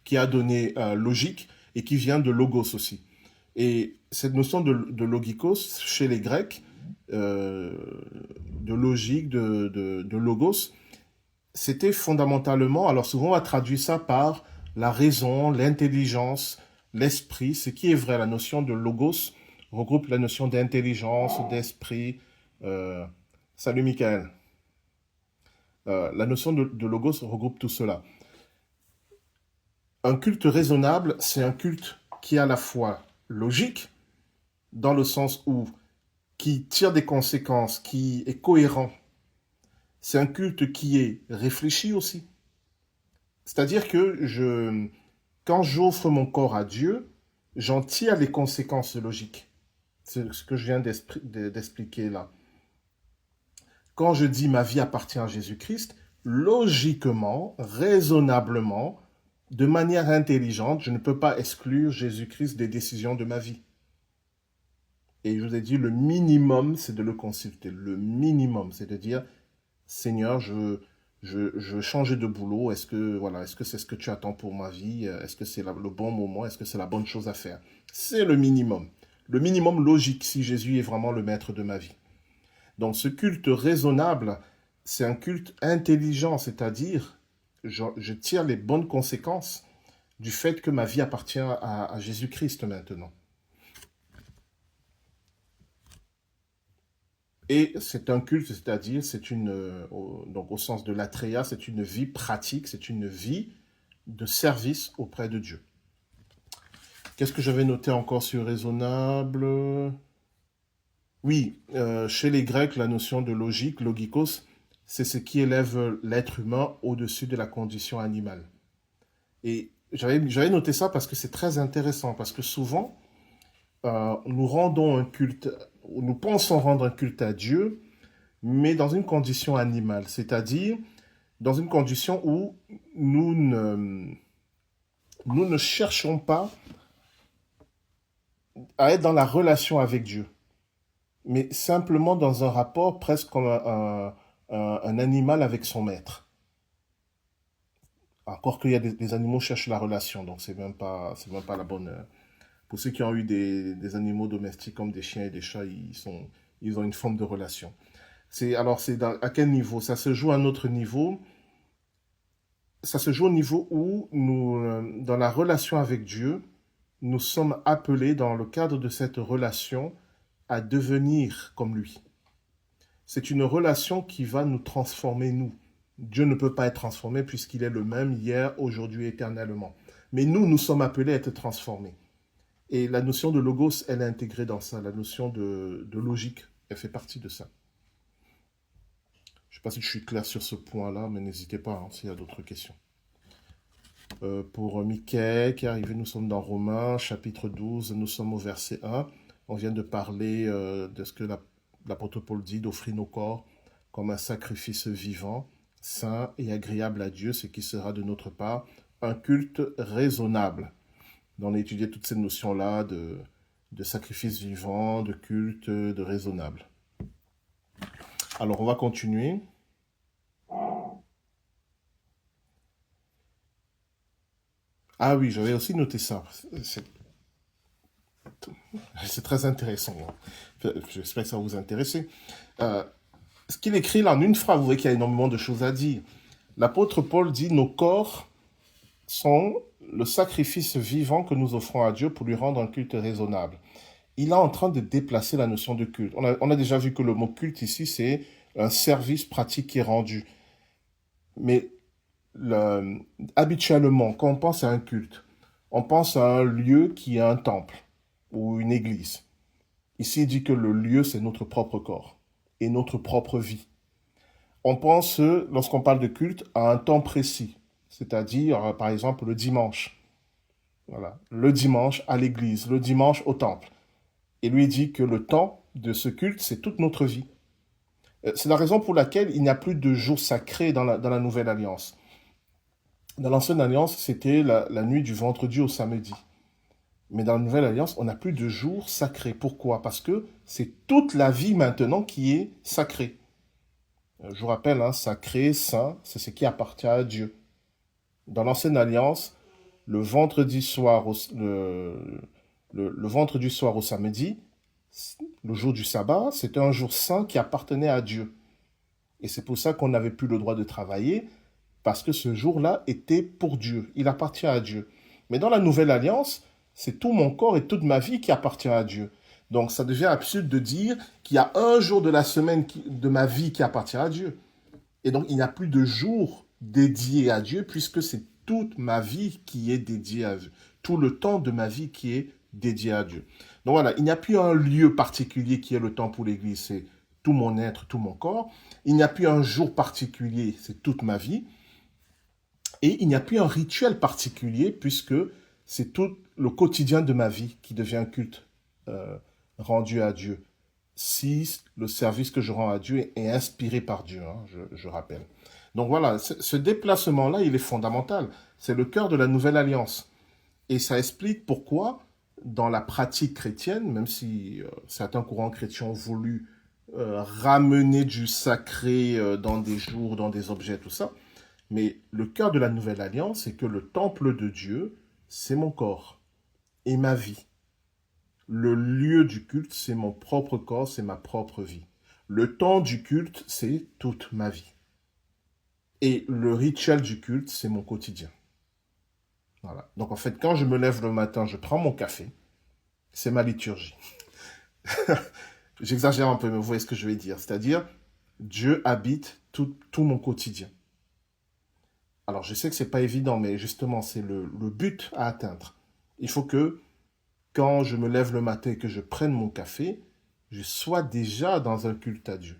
qui a donné logique et qui vient de logos aussi. Et cette notion de logikos, chez les Grecs, de logique, de logos, c'était fondamentalement, alors souvent on a traduit ça par la raison, l'intelligence, l'esprit, ce qui est vrai. La notion de logos regroupe la notion d'intelligence, d'esprit. Euh, Salut Michael. La notion de logos regroupe tout cela. Un culte raisonnable, c'est un culte qui est à la fois logique, dans le sens où qui tire des conséquences, qui est cohérent. C'est un culte qui est réfléchi aussi. C'est-à-dire que quand j'offre mon corps à Dieu, j'en tire les conséquences logiques. C'est ce que je viens d'expliquer là. Quand je dis ma vie appartient à Jésus-Christ, logiquement, raisonnablement, de manière intelligente, je ne peux pas exclure Jésus-Christ des décisions de ma vie. Et je vous ai dit, le minimum, c'est de le consulter. Le minimum, c'est de dire, Seigneur, je veux changer de boulot. Est-ce que c'est ce que tu attends pour ma vie? Est-ce que c'est le bon moment? Est-ce que c'est la bonne chose à faire? C'est le minimum. Le minimum logique si Jésus est vraiment le maître de ma vie. Donc ce culte raisonnable, c'est un culte intelligent, c'est-à-dire je tire les bonnes conséquences du fait que ma vie appartient à Jésus-Christ maintenant. Et c'est un culte, c'est-à-dire donc au sens de l'atréia, c'est une vie pratique, c'est une vie de service auprès de Dieu. Qu'est-ce que j'avais noté encore sur raisonnable? Oui, chez les Grecs, la notion de logique, logikos, c'est ce qui élève l'être humain au-dessus de la condition animale. Et j'avais noté ça parce que c'est très intéressant, parce que souvent, nous rendons un culte, nous pensons rendre un culte à Dieu, mais dans une condition animale, c'est-à-dire dans une condition où nous ne cherchons pas à être dans la relation avec Dieu, mais simplement dans un rapport presque comme un animal avec son maître. Encore qu'il y a des animaux qui cherchent la relation, donc c'est même pas la bonne. Pour ceux qui ont eu des animaux domestiques comme des chiens et des chats, ils ont une forme de relation. À quel niveau? Ça se joue à un autre niveau. Ça se joue au niveau où dans la relation avec Dieu, nous sommes appelés dans le cadre de cette relation à devenir comme lui. C'est une relation qui va nous transformer, nous. Dieu ne peut pas être transformé puisqu'il est le même hier, aujourd'hui, éternellement. Mais nous sommes appelés à être transformés. Et la notion de logos, elle est intégrée dans ça. La notion de logique, elle fait partie de ça. Je ne sais pas si je suis clair sur ce point-là, mais n'hésitez pas hein, s'il y a d'autres questions. Pour Mickey qui est arrivé, nous sommes dans Romains, chapitre 12, nous sommes au verset 1. On vient de parler de ce que l'apôtre Paul dit, d'offrir nos corps comme un sacrifice vivant, saint et agréable à Dieu, ce qui sera de notre part un culte raisonnable. On a étudié toutes ces notions-là de sacrifice vivant, de culte, de raisonnable. Alors, on va continuer. Ah oui, j'avais aussi noté ça. C'est très intéressant. J'espère que ça va vous intéresser. Ce qu'il écrit là en une phrase, vous voyez qu'il y a énormément de choses à dire. L'apôtre Paul dit, nos corps sont le sacrifice vivant que nous offrons à Dieu pour lui rendre un culte raisonnable. Il est en train de déplacer la notion de culte. On a déjà vu que le mot culte ici, c'est un service pratique qui est rendu. Mais habituellement, quand on pense à un culte, on pense à un lieu qui est un temple ou une église. Ici, il dit que le lieu, c'est notre propre corps et notre propre vie. On pense, lorsqu'on parle de culte, à un temps précis, c'est-à-dire, par exemple, le dimanche. Voilà, le dimanche à l'église, le dimanche au temple. Et lui dit que le temps de ce culte, c'est toute notre vie. C'est la raison pour laquelle il n'y a plus de jour sacré dans la Nouvelle Alliance. Dans l'Ancienne Alliance, c'était la nuit du vendredi au samedi. Mais dans la Nouvelle Alliance, on n'a plus de jour sacré. Pourquoi? Parce que c'est toute la vie maintenant qui est sacrée. Je vous rappelle, hein, sacré, saint, c'est ce qui appartient à Dieu. Dans l'Ancienne Alliance, le vendredi soir le vendredi soir au samedi, le jour du sabbat, c'était un jour saint qui appartenait à Dieu. Et c'est pour ça qu'on n'avait plus le droit de travailler, parce que ce jour-là était pour Dieu. Il appartient à Dieu. Mais dans la Nouvelle Alliance, c'est tout mon corps et toute ma vie qui appartient à Dieu. Donc ça devient absurde de dire qu'il y a un jour de la semaine de ma vie qui appartient à Dieu. Et donc il n'y a plus de jour dédié à Dieu, puisque c'est toute ma vie qui est dédiée à Dieu. Tout le temps de ma vie qui est dédié à Dieu. Donc voilà, il n'y a plus un lieu particulier qui est le temps pour l'Église, c'est tout mon être, tout mon corps. Il n'y a plus un jour particulier, c'est toute ma vie. Et il n'y a plus un rituel particulier, puisque c'est tout le quotidien de ma vie qui devient un culte rendu à Dieu. Si le service que je rends à Dieu est inspiré par Dieu, hein, je rappelle. Donc voilà, ce déplacement-là, il est fondamental. C'est le cœur de la Nouvelle Alliance. Et ça explique pourquoi, dans la pratique chrétienne, même si certains courants chrétiens ont voulu ramener du sacré dans des jours, dans des objets, tout ça, mais le cœur de la Nouvelle Alliance, c'est que le temple de Dieu, c'est mon corps et ma vie. Le lieu du culte, c'est mon propre corps, c'est ma propre vie. Le temps du culte, c'est toute ma vie. Et le rituel du culte, c'est mon quotidien. Voilà. Donc en fait, quand je me lève le matin, je prends mon café, c'est ma liturgie. J'exagère un peu, mais vous voyez ce que je vais dire. C'est-à-dire, Dieu habite tout mon quotidien. Alors je sais que c'est pas évident, mais justement, c'est le but à atteindre. Il faut que, quand je me lève le matin et que je prenne mon café, je sois déjà dans un culte à Dieu.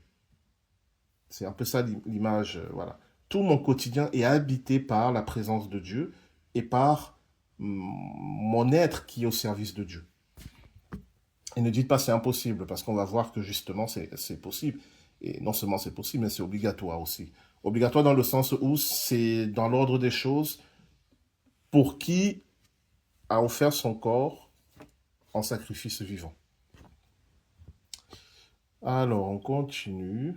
C'est un peu ça l'image, voilà. Tout mon quotidien est habité par la présence de Dieu et par mon être qui est au service de Dieu. Et ne dites pas c'est impossible, parce qu'on va voir que justement c'est possible. Et non seulement c'est possible, mais c'est obligatoire aussi. Obligatoire dans le sens où c'est dans l'ordre des choses pour qui a offert son corps en sacrifice vivant. Alors, on continue.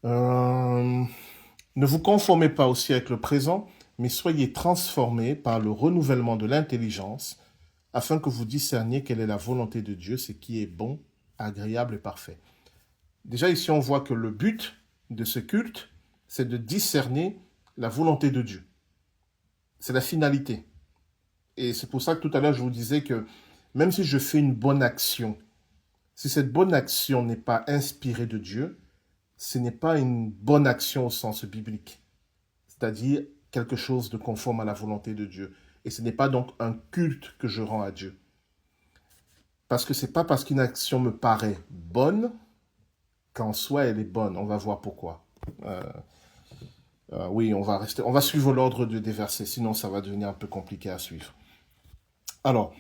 Ne vous conformez pas aussi avec le présent, mais soyez transformés par le renouvellement de l'intelligence, afin que vous discerniez quelle est la volonté de Dieu, ce qui est bon, agréable et parfait. Déjà ici, on voit que le but de ce culte, c'est de discerner la volonté de Dieu. C'est la finalité. Et c'est pour ça que tout à l'heure, je vous disais que même si je fais une bonne action, si cette bonne action n'est pas inspirée de Dieu, ce n'est pas une bonne action au sens biblique, c'est-à-dire quelque chose de conforme à la volonté de Dieu. Et ce n'est pas donc un culte que je rends à Dieu. Parce que ce n'est pas parce qu'une action me paraît bonne qu'en soi elle est bonne. On va voir pourquoi. Oui, on va suivre l'ordre des versets, sinon ça va devenir un peu compliqué à suivre. Alors,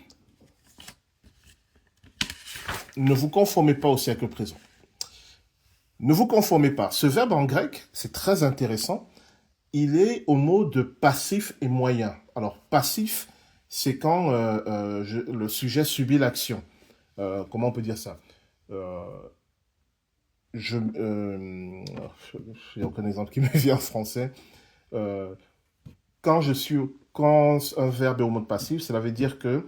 ne vous conformez pas au siècle présent. Ne vous conformez pas. Ce verbe en grec, c'est très intéressant. Il est au mot de passif et moyen. Alors, passif, c'est quand le sujet subit l'action. Comment on peut dire ça? J'ai aucun exemple qui me vient en français. Quand un verbe est au mode passif, cela veut dire que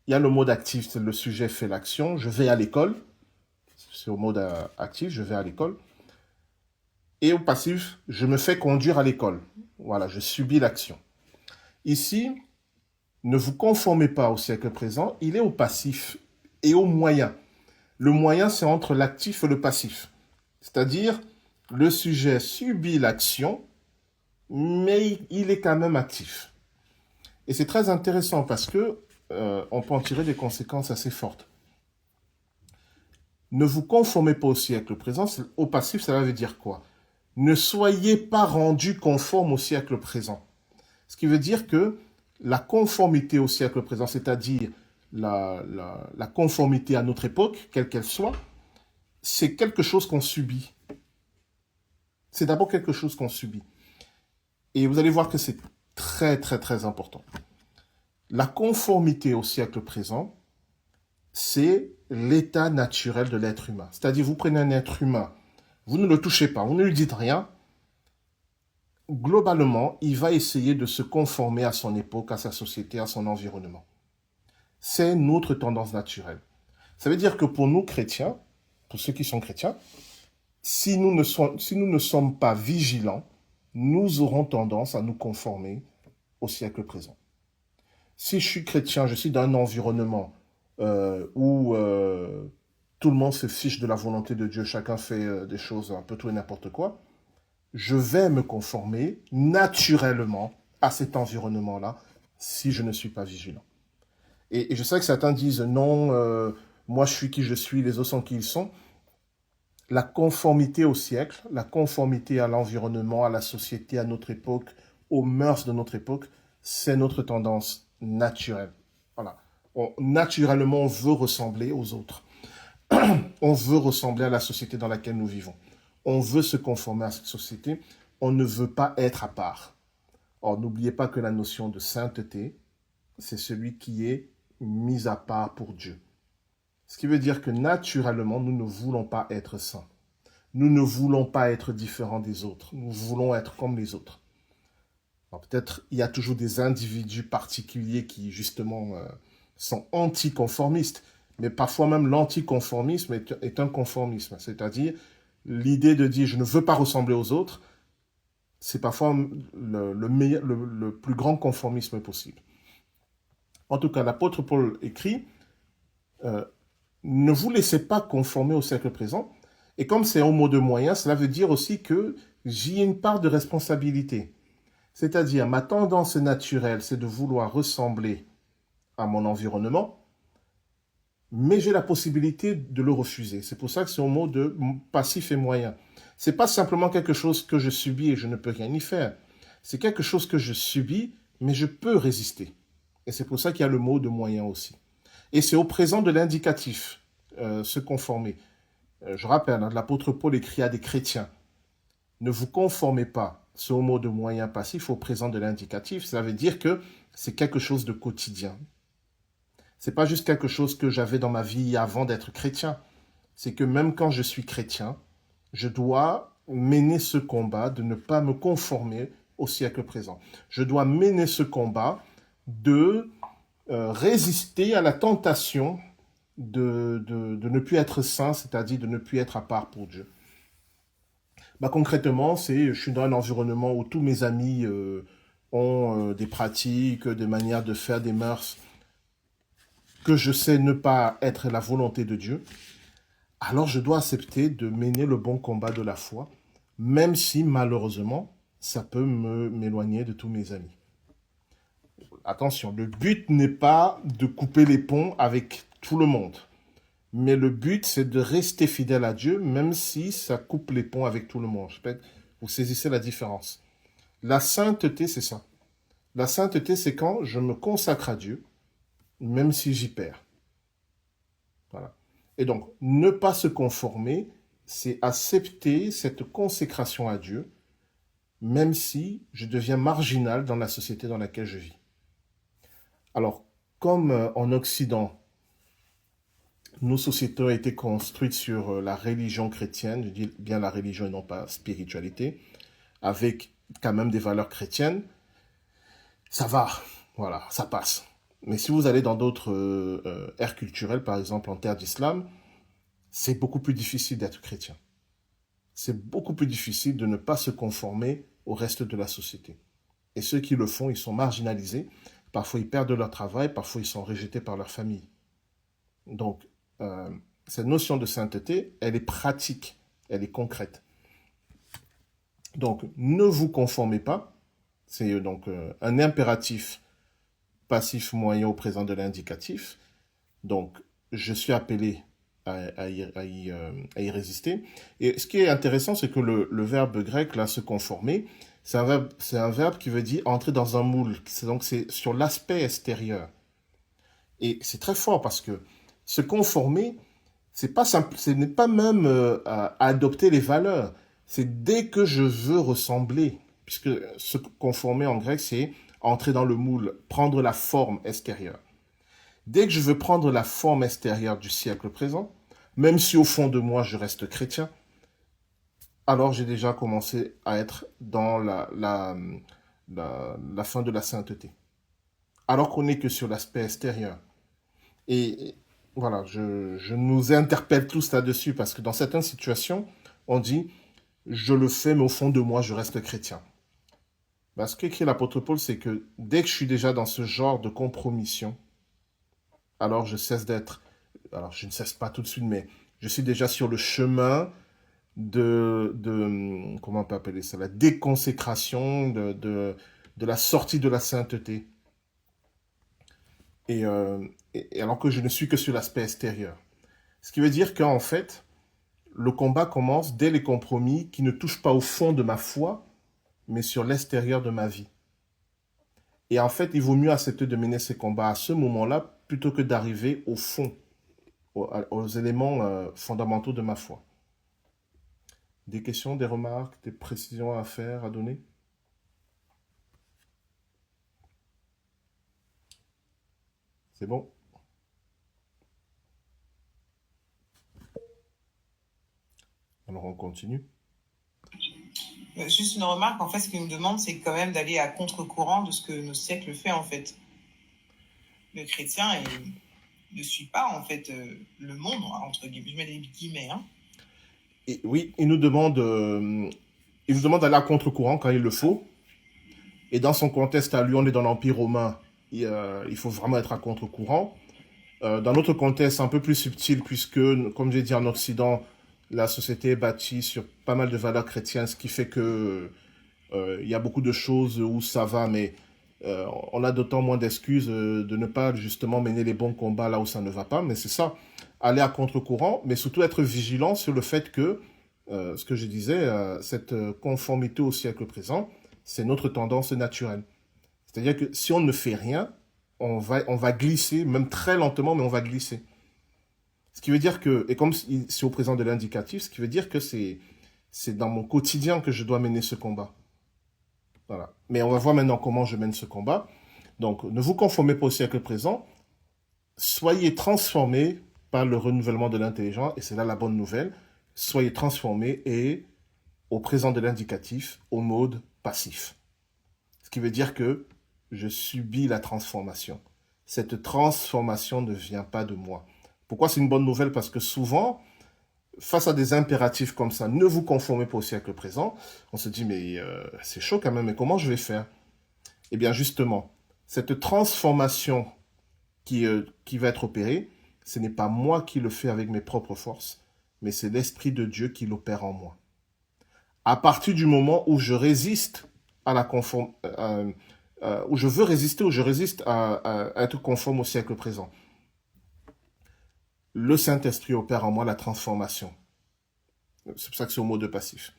il y a le mode actif, c'est le sujet fait l'action. Je vais à l'école. C'est au mode actif, je vais à l'école. Et au passif, je me fais conduire à l'école. Voilà, je subis l'action. Ici, ne vous conformez pas au siècle présent, il est au passif et au moyen. Le moyen, c'est entre l'actif et le passif. C'est-à-dire, le sujet subit l'action, mais il est quand même actif. Et c'est très intéressant parce que on peut en tirer des conséquences assez fortes. Ne vous conformez pas au siècle présent, au passif, cela veut dire quoi? Ne soyez pas rendus conformes au siècle présent. Ce qui veut dire que la conformité au siècle présent, c'est-à-dire la conformité à notre époque, quelle qu'elle soit, c'est quelque chose qu'on subit. C'est d'abord quelque chose qu'on subit. Et vous allez voir que c'est très, très, très important. La conformité au siècle présent, c'est l'état naturel de l'être humain. C'est-à-dire, vous prenez un être humain, vous ne le touchez pas, vous ne lui dites rien. Globalement, il va essayer de se conformer à son époque, à sa société, à son environnement. C'est notre tendance naturelle. Ça veut dire que pour nous chrétiens, pour ceux qui sont chrétiens, si nous ne sommes pas vigilants, nous aurons tendance à nous conformer au siècle présent. Si je suis chrétien, je suis dans un environnement où tout le monde se fiche de la volonté de Dieu, chacun fait des choses un peu tout et n'importe quoi, je vais me conformer naturellement à cet environnement-là si je ne suis pas vigilant. Et je sais que certains disent non, moi je suis qui je suis, les autres sont qui ils sont. La conformité au siècle, la conformité à l'environnement, à la société, à notre époque, aux mœurs de notre époque, c'est notre tendance naturelle. Voilà. Naturellement, on veut ressembler aux autres. On veut ressembler à la société dans laquelle nous vivons. On veut se conformer à cette société. On ne veut pas être à part. Or, n'oubliez pas que la notion de sainteté, c'est celui qui est mis à part pour Dieu. Ce qui veut dire que naturellement, nous ne voulons pas être saints. Nous ne voulons pas être différents des autres. Nous voulons être comme les autres. Alors peut-être il y a toujours des individus particuliers qui justement sont anticonformistes, mais parfois même l'anticonformisme est un conformisme. C'est-à-dire l'idée de dire je ne veux pas ressembler aux autres, c'est parfois le plus grand conformisme possible. En tout cas, l'apôtre Paul écrit ne vous laissez pas conformer au siècle présent. Et comme c'est un mot de moyen, cela veut dire aussi que j'y ai une part de responsabilité. C'est-à-dire, ma tendance naturelle, c'est de vouloir ressembler à mon environnement. mais j'ai la possibilité de le refuser. C'est pour ça que c'est au mot de passif et moyen. C'est pas simplement quelque chose que je subis et je ne peux rien y faire. C'est quelque chose que je subis, mais je peux résister. Et c'est pour ça qu'il y a le mot de moyen aussi. Et c'est au présent de l'indicatif, se conformer. Je rappelle, hein, l'apôtre Paul écrit à des chrétiens, ne vous conformez pas, c'est au mot de moyen passif, au présent de l'indicatif. Ça veut dire que c'est quelque chose de quotidien. C'est pas juste quelque chose que j'avais dans ma vie avant d'être chrétien. C'est que même quand je suis chrétien, je dois mener ce combat de ne pas me conformer au siècle présent. Je dois mener ce combat de résister à la tentation de ne plus être saint, c'est-à-dire de ne plus être à part pour Dieu. Bah, concrètement, je suis dans un environnement où tous mes amis ont des pratiques, des manières de faire, des mœurs que je sais ne pas être la volonté de Dieu. Alors je dois accepter de mener le bon combat de la foi, même si malheureusement, ça peut m'éloigner de tous mes amis. Attention, le but n'est pas de couper les ponts avec tout le monde. Mais le but, c'est de rester fidèle à Dieu, même si ça coupe les ponts avec tout le monde. Vous saisissez la différence. La sainteté, c'est ça. La sainteté, c'est quand je me consacre à Dieu, même si j'y perds. Voilà. Et donc, ne pas se conformer, c'est accepter cette consécration à Dieu, même si je deviens marginal dans la société dans laquelle je vis. Alors, comme en Occident, nos sociétés ont été construites sur la religion chrétienne, je dis bien la religion et non pas spiritualité, avec quand même des valeurs chrétiennes, ça va, voilà, ça passe. Mais si vous allez dans d'autres aires culturelles, par exemple en terre d'islam, c'est beaucoup plus difficile d'être chrétien. C'est beaucoup plus difficile de ne pas se conformer au reste de la société. Et ceux qui le font, ils sont marginalisés. Parfois, ils perdent leur travail, parfois, ils sont rejetés par leur famille. Donc, cette notion de sainteté, elle est pratique, elle est concrète. Donc, ne vous conformez pas. C'est donc un impératif passif moyen au présent de l'indicatif. Donc, je suis appelé à y résister. Et ce qui est intéressant, c'est que le verbe grec, là, se conformer, c'est un verbe qui veut dire entrer dans un moule. Donc, c'est sur l'aspect extérieur. Et c'est très fort parce que se conformer, c'est pas simple, ce n'est pas même à adopter les valeurs. C'est dès que je veux ressembler, puisque se conformer en grec, c'est entrer dans le moule, prendre la forme extérieure. Dès que je veux prendre la forme extérieure du siècle présent, même si au fond de moi je reste chrétien, alors j'ai déjà commencé à être dans la fin de la sainteté. Alors qu'on n'est que sur l'aspect extérieur. Et voilà, je nous interpelle tous là-dessus parce que dans certaines situations, on dit je le fais, mais au fond de moi, je reste chrétien. Ben, ce qu'écrit l'apôtre Paul, c'est que dès que je suis déjà dans ce genre de compromission, alors je cesse d'être. Alors je ne cesse pas tout de suite, mais je suis déjà sur le chemin comment on peut appeler ça, la déconsécration, de la sortie de la sainteté. Et alors que je ne suis que sur l'aspect extérieur. Ce qui veut dire qu'en fait, le combat commence dès les compromis qui ne touchent pas au fond de ma foi, mais sur l'extérieur de ma vie. Et en fait, il vaut mieux accepter de mener ces combats à ce moment-là plutôt que d'arriver au fond, aux éléments fondamentaux de ma foi. Des questions, des remarques, des précisions à faire, à donner? C'est bon? Alors on continue. Juste une remarque, en fait, ce qu'il nous demande, c'est quand même d'aller à contre-courant de ce que nos siècles fait, en fait. Le chrétien ne suit pas, en fait, le monde, entre guillemets, je mets des guillemets. Hein. Et oui, il nous demande d'aller à contre-courant quand il le faut. Et dans son contexte à lui, on est dans l'Empire romain, il faut vraiment être à contre-courant. Dans notre contexte un peu plus subtil, puisque, comme j'ai dit en Occident, la société est bâtie sur pas mal de valeurs chrétiennes, ce qui fait que il y a beaucoup de choses où ça va, mais on a d'autant moins d'excuses de ne pas justement mener les bons combats là où ça ne va pas. Mais c'est ça, aller à contre-courant, mais surtout être vigilant sur le fait que, ce que je disais, cette conformité au siècle présent, c'est notre tendance naturelle. C'est-à-dire que si on ne fait rien, on va glisser, même très lentement, mais on va glisser. Ce qui veut dire que, et comme c'est au présent de l'indicatif, ce qui veut dire que c'est dans mon quotidien que je dois mener ce combat. Voilà. Mais on va voir maintenant comment je mène ce combat. Donc, ne vous conformez pas au siècle présent, soyez transformés par le renouvellement de l'intelligence, et c'est là la bonne nouvelle, soyez transformés et, au présent de l'indicatif, au mode passif. Ce qui veut dire que je subis la transformation. Cette transformation ne vient pas de moi. Pourquoi c'est une bonne nouvelle? Parce que souvent, face à des impératifs comme ça, ne vous conformez pas au siècle présent, on se dit, mais c'est chaud quand même, mais comment je vais faire? Eh bien, justement, cette transformation qui va être opérée, ce n'est pas moi qui le fais avec mes propres forces, mais c'est l'Esprit de Dieu qui l'opère en moi. À partir du moment où je résiste à la conforme, où je veux résister, où je résiste à être conforme au siècle présent, le Saint-Esprit opère en moi la transformation. C'est pour ça que c'est au mot de passif.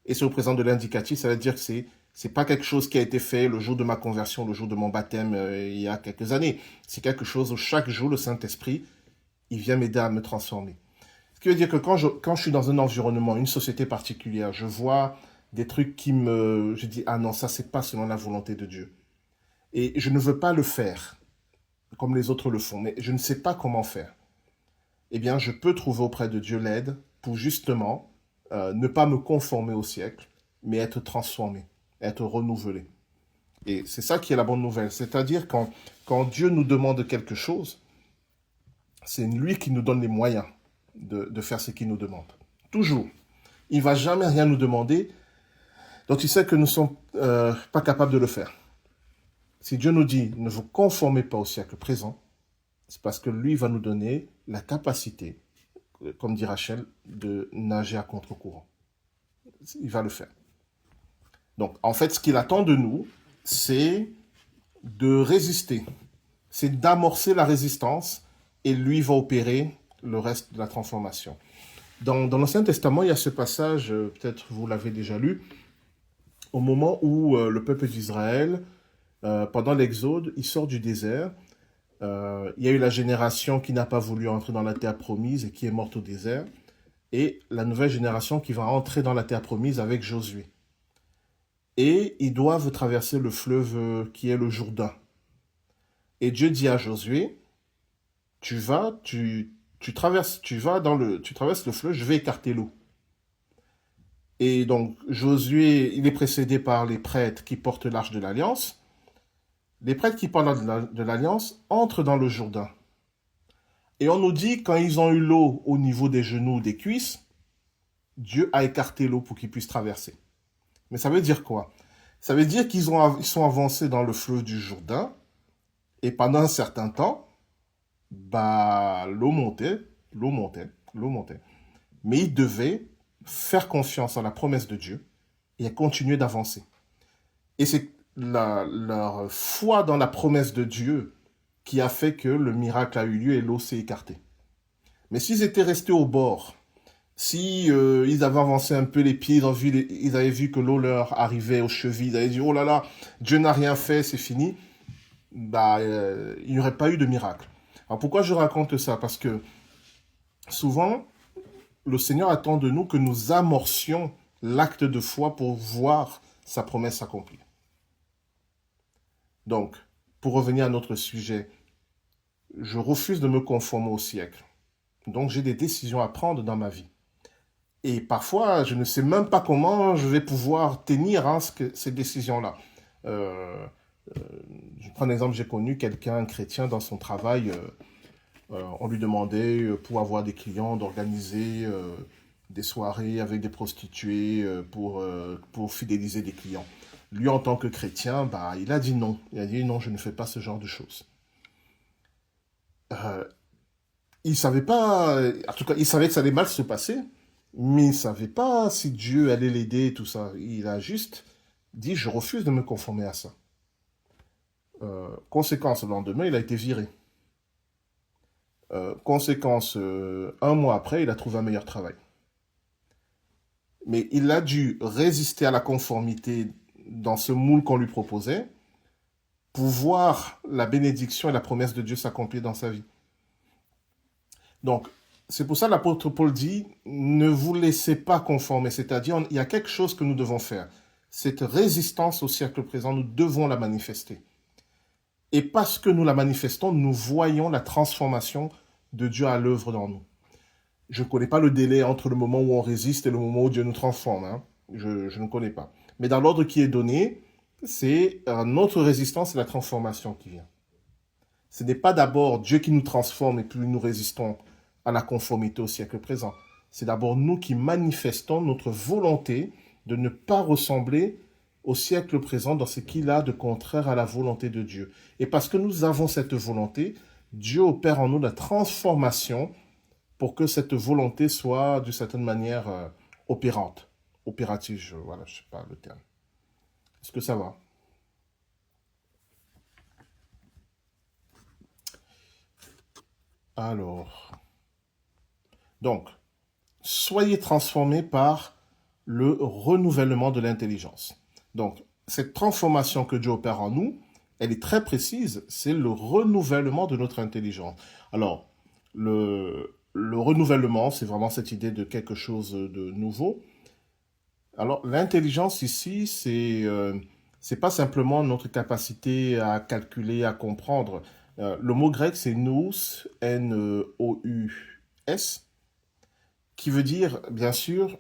Et c'est au présent de l'indicatif, ça veut dire que c'est pas quelque chose qui a été fait le jour de ma conversion, le jour de mon baptême il y a quelques années. C'est quelque chose où chaque jour, le Saint-Esprit, il vient m'aider à me transformer. Ce qui veut dire que quand je suis dans un environnement, une société particulière, je vois des trucs je dis, ah non, ça c'est pas selon la volonté de Dieu. Et je ne veux pas le faire comme les autres le font, mais je ne sais pas comment faire. Eh bien, je peux trouver auprès de Dieu l'aide pour justement ne pas me conformer au siècle, mais être transformé, être renouvelé. Et c'est ça qui est la bonne nouvelle. C'est-à-dire quand Dieu nous demande quelque chose, c'est lui qui nous donne les moyens de faire ce qu'il nous demande. Toujours. Il ne va jamais rien nous demander dont il sait que nous ne sommes pas capables de le faire. Si Dieu nous dit, ne vous conformez pas au siècle présent, c'est parce que lui va nous donner la capacité, comme dit Rachel, de nager à contre-courant. Il va le faire. Donc, en fait, ce qu'il attend de nous, c'est de résister. C'est d'amorcer la résistance et lui va opérer le reste de la transformation. Dans l'Ancien Testament, il y a ce passage, peut-être vous l'avez déjà lu, au moment où le peuple d'Israël, pendant l'Exode, il sort du désert. Il y a eu la génération qui n'a pas voulu entrer dans la terre promise et qui est morte au désert. Et la nouvelle génération qui va entrer dans la terre promise avec Josué. Et ils doivent traverser le fleuve qui est le Jourdain. Et Dieu dit à Josué, tu traverses le fleuve, je vais écarter l'eau. Et donc Josué, il est précédé par les prêtres qui portent l'arche de l'Alliance. Les prêtres qui parlent de l'Alliance entrent dans le Jourdain. Et on nous dit, quand ils ont eu l'eau au niveau des genoux, des cuisses, Dieu a écarté l'eau pour qu'ils puissent traverser. Mais ça veut dire quoi? Ça veut dire ils sont avancés dans le fleuve du Jourdain, et pendant un certain temps, l'eau montait. Mais ils devaient faire confiance à la promesse de Dieu et continuer d'avancer. Et c'est leur foi dans la promesse de Dieu qui a fait que le miracle a eu lieu et l'eau s'est écartée. Mais s'ils étaient restés au bord, si ils avaient avancé un peu les pieds, ils avaient vu que l'eau leur arrivait aux chevilles, ils avaient dit, oh là là, Dieu n'a rien fait, c'est fini, il n'y aurait pas eu de miracle. Alors pourquoi je raconte ça? Parce que souvent, le Seigneur attend de nous que nous amorcions l'acte de foi pour voir sa promesse s'accomplir. Donc, pour revenir à notre sujet, je refuse de me conformer au siècle. Donc, j'ai des décisions à prendre dans ma vie. Et parfois, je ne sais même pas comment je vais pouvoir tenir ces décisions-là. Je prends un exemple, j'ai connu quelqu'un, un chrétien, dans son travail. On lui demandait, pour avoir des clients, d'organiser des soirées avec des prostituées pour fidéliser des clients. Lui, en tant que chrétien, il a dit non. Il a dit non, je ne fais pas ce genre de choses. Il savait pas, en tout cas, il savait que ça allait mal se passer, mais il ne savait pas si Dieu allait l'aider et tout ça. Il a juste dit, je refuse de me conformer à ça. Conséquence, le lendemain, il a été viré. Conséquence, un mois après, il a trouvé un meilleur travail. Mais il a dû résister à la conformité dans ce moule qu'on lui proposait pour voir la bénédiction et la promesse de Dieu s'accomplir dans sa vie. Donc, c'est pour ça que l'apôtre Paul dit, ne vous laissez pas conformer, c'est-à-dire il y a quelque chose que nous devons faire. Cette résistance au siècle présent, nous devons la manifester. Et parce que nous la manifestons, nous voyons la transformation de Dieu à l'œuvre dans nous. Je ne connais pas le délai entre le moment où on résiste et le moment où Dieu nous transforme. Hein. Je ne connais pas. Mais dans l'ordre qui est donné, c'est notre résistance et la transformation qui vient. Ce n'est pas d'abord Dieu qui nous transforme et puis nous résistons à la conformité au siècle présent. C'est d'abord nous qui manifestons notre volonté de ne pas ressembler au siècle présent dans ce qu'il a de contraire à la volonté de Dieu. Et parce que nous avons cette volonté, Dieu opère en nous la transformation pour que cette volonté soit d'une certaine manière opérante. Opérative, voilà, je ne sais pas le terme. Est-ce que ça va? Alors, donc, soyez transformés par le renouvellement de l'intelligence. Donc, cette transformation que Dieu opère en nous, elle est très précise, c'est le renouvellement de notre intelligence. Alors, le renouvellement, c'est vraiment cette idée de quelque chose de nouveau. Alors, l'intelligence ici, c'est pas simplement notre capacité à calculer, à comprendre. Le mot grec, c'est nous, N-O-U-S, qui veut dire, bien sûr,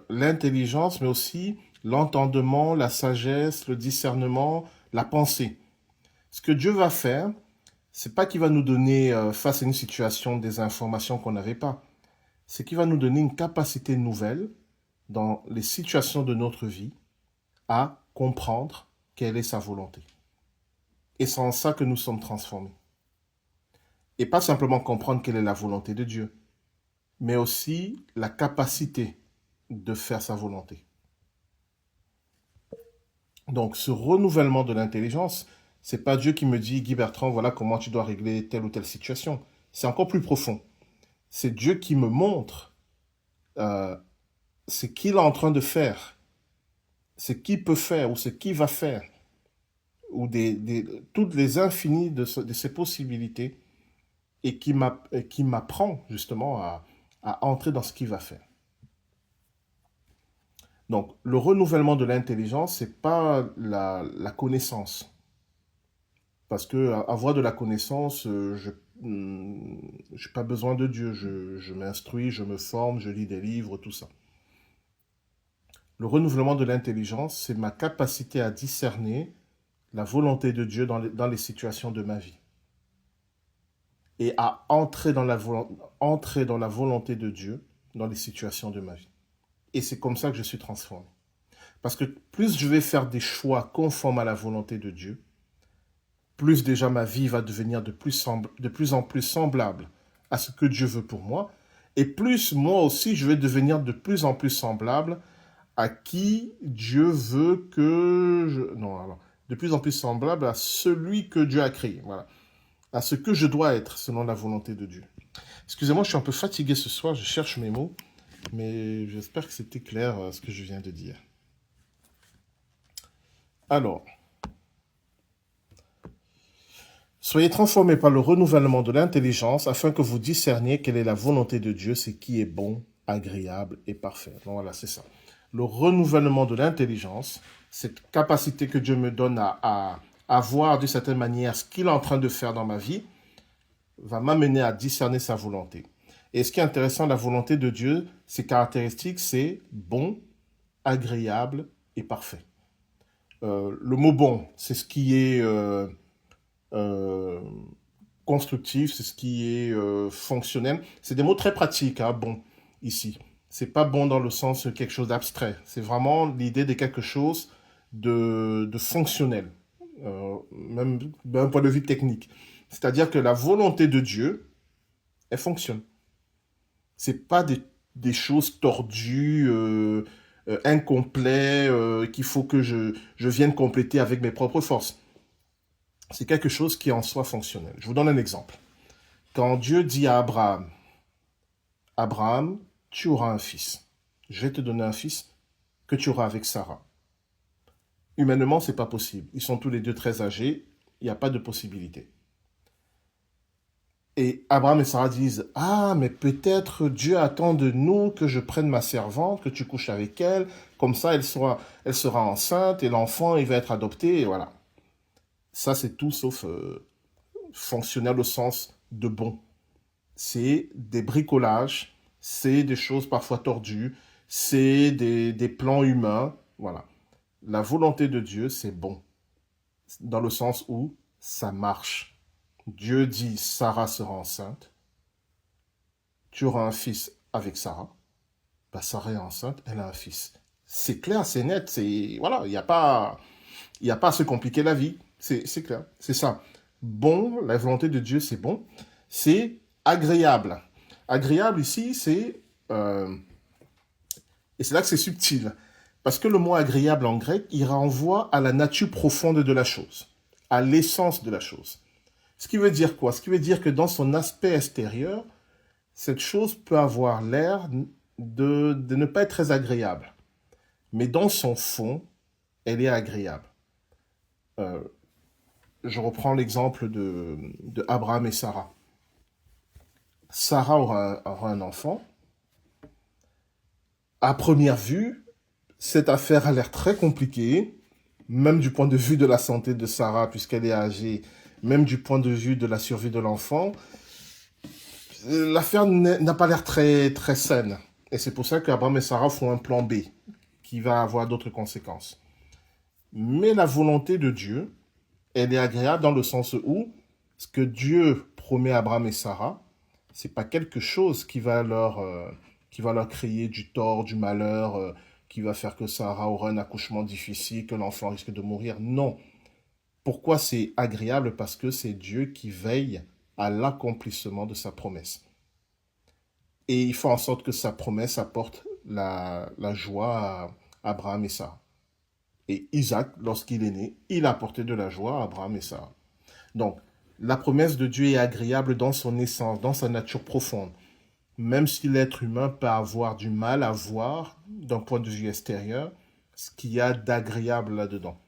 l'intelligence, mais aussi l'entendement, la sagesse, le discernement, la pensée. Ce que Dieu va faire, c'est pas qu'il va nous donner, face à une situation, des informations qu'on n'avait pas. C'est qu'il va nous donner une capacité nouvelle dans les situations de notre vie à comprendre quelle est sa volonté. Et c'est en ça que nous sommes transformés. Et pas simplement comprendre quelle est la volonté de Dieu, mais aussi la capacité de faire sa volonté. Donc, ce renouvellement de l'intelligence, c'est pas Dieu qui me dit, Guy Bertrand, voilà comment tu dois régler telle ou telle situation. C'est encore plus profond. C'est Dieu qui me montre ce qu'il est en train de faire, ce qu'il peut faire ou ce qu'il va faire, ou toutes les infinies de ces possibilités, et qui m'apprend justement à entrer dans ce qu'il va faire. Donc, le renouvellement de l'intelligence, c'est pas la connaissance. Parce que avoir de la connaissance, je n'ai pas besoin de Dieu. Je m'instruis, je me forme, je lis des livres, tout ça. Le renouvellement de l'intelligence, c'est ma capacité à discerner la volonté de Dieu dans les situations de ma vie. Et à entrer dans la volonté de Dieu dans les situations de ma vie. Et c'est comme ça que je suis transformé. Parce que plus je vais faire des choix conformes à la volonté de Dieu, plus déjà ma vie va devenir de plus en plus semblable à ce que Dieu veut pour moi, et plus moi aussi je vais devenir de plus en plus semblable à qui Dieu veut que je... Non, alors, de plus en plus semblable à celui que Dieu a créé, voilà. À ce que je dois être selon la volonté de Dieu. Excusez-moi, je suis un peu fatigué ce soir, je cherche mes mots, mais j'espère que c'était clair ce que je viens de dire. Alors, soyez transformés par le renouvellement de l'intelligence afin que vous discerniez quelle est la volonté de Dieu, c'est qui est bon, agréable et parfait. Donc voilà, c'est ça. Le renouvellement de l'intelligence, cette capacité que Dieu me donne à voir d'une certaine manière ce qu'il est en train de faire dans ma vie, va m'amener à discerner sa volonté. Et ce qui est intéressant, la volonté de Dieu, ses caractéristiques, c'est bon, agréable et parfait. Le mot bon, c'est ce qui est constructif, c'est ce qui est fonctionnel. C'est des mots très pratiques, hein, bon, ici. C'est pas bon dans le sens de quelque chose d'abstrait. C'est vraiment l'idée de quelque chose de fonctionnel, même d'un point de vue technique. C'est-à-dire que la volonté de Dieu, elle fonctionne. C'est pas des choses tordues, incomplets, qu'il faut que je vienne compléter avec mes propres forces. C'est quelque chose qui est en soi fonctionnel. Je vous donne un exemple. Quand Dieu dit à Abraham, Abraham, tu auras un fils. Je vais te donner un fils que tu auras avec Sarah. Humainement, c'est pas possible. Ils sont tous les deux très âgés. Il n'y a pas de possibilité. Et Abraham et Sarah disent, ah, mais peut-être Dieu attend de nous que je prenne ma servante, que tu couches avec elle, comme ça elle sera enceinte et l'enfant il va être adopté, et voilà. Ça c'est tout sauf fonctionnel au sens de bon. C'est des bricolages, c'est des choses parfois tordues, c'est des plans humains, voilà. La volonté de Dieu c'est bon, dans le sens où ça marche. Dieu dit Sarah sera enceinte, tu auras un fils avec Sarah, bah, Sarah est enceinte, elle a un fils. C'est clair, c'est net, c'est voilà, il y a pas à se compliquer la vie, c'est clair, c'est ça. Bon, la volonté de Dieu, c'est bon, c'est agréable. Agréable ici, c'est et c'est là que c'est subtil, parce que le mot agréable en grec, il renvoie à la nature profonde de la chose, à l'essence de la chose. Ce qui veut dire quoi? Ce qui veut dire que dans son aspect extérieur, cette chose peut avoir l'air de ne pas être très agréable. Mais dans son fond, elle est agréable. Euh, je reprends l'exemple de Abraham et Sarah. Sarah aura un enfant. À première vue, cette affaire a l'air très compliquée, même du point de vue de la santé de Sarah, puisqu'elle est âgée, même du point de vue de la survie de l'enfant. L'affaire n'a pas l'air très, très saine. Et c'est pour ça qu'Abraham et Sarah font un plan B, qui va avoir d'autres conséquences. Mais la volonté de Dieu, elle est agréable dans le sens où ce que Dieu promet à Abraham et Sarah, c'est pas quelque chose qui va leur créer du tort, du malheur, qui va faire que Sarah aura un accouchement difficile, que l'enfant risque de mourir. Non. Pourquoi c'est agréable? Parce que c'est Dieu qui veille à l'accomplissement de sa promesse. Et il fait en sorte que sa promesse apporte la joie à Abraham et Sarah. Et Isaac, lorsqu'il est né, il a apporté de la joie à Abraham et Sarah. Donc, la promesse de Dieu est agréable dans son essence, dans sa nature profonde. Même si l'être humain peut avoir du mal à voir, d'un point de vue extérieur, ce qu'il y a d'agréable là-dedans.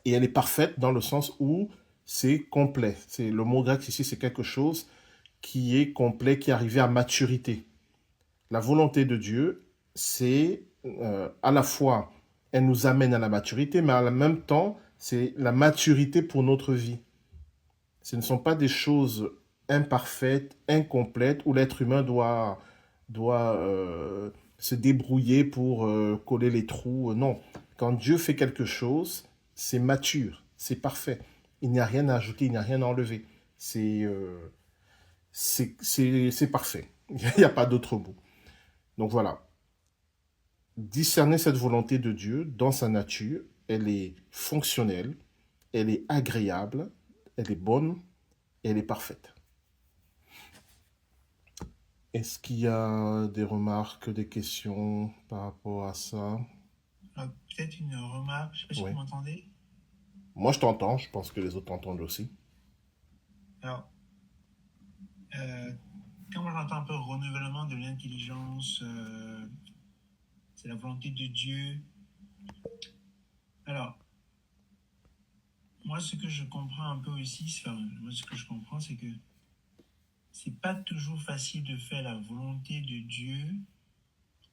Et elle est parfaite dans le sens où c'est complet. C'est, le mot grec ici, c'est quelque chose qui est complet, qui est arrivé à maturité. La volonté de Dieu, c'est à la fois, elle nous amène à la maturité, mais en même temps, c'est la maturité pour notre vie. Ce ne sont pas des choses imparfaites, incomplètes, où l'être humain doit se débrouiller pour coller les trous. Non. Quand Dieu fait quelque chose, c'est mature, c'est parfait. Il n'y a rien à ajouter, il n'y a rien à enlever. C'est parfait. Il n'y a pas d'autre mot. Donc voilà. Discerner cette volonté de Dieu dans sa nature, elle est fonctionnelle, elle est agréable, elle est bonne, et elle est parfaite. Est-ce qu'il y a des remarques, des questions par rapport à ça? Peut-être une remarque, je ne sais pas si Oui. vous m'entendez. Moi, je t'entends, je pense que les autres t'entendent aussi. Alors, quand moi j'entends un peu renouvellement de l'intelligence, c'est la volonté de Dieu. Alors, moi ce que je comprends un peu aussi, moi ce que je comprends, c'est que c'est pas toujours facile de faire la volonté de Dieu.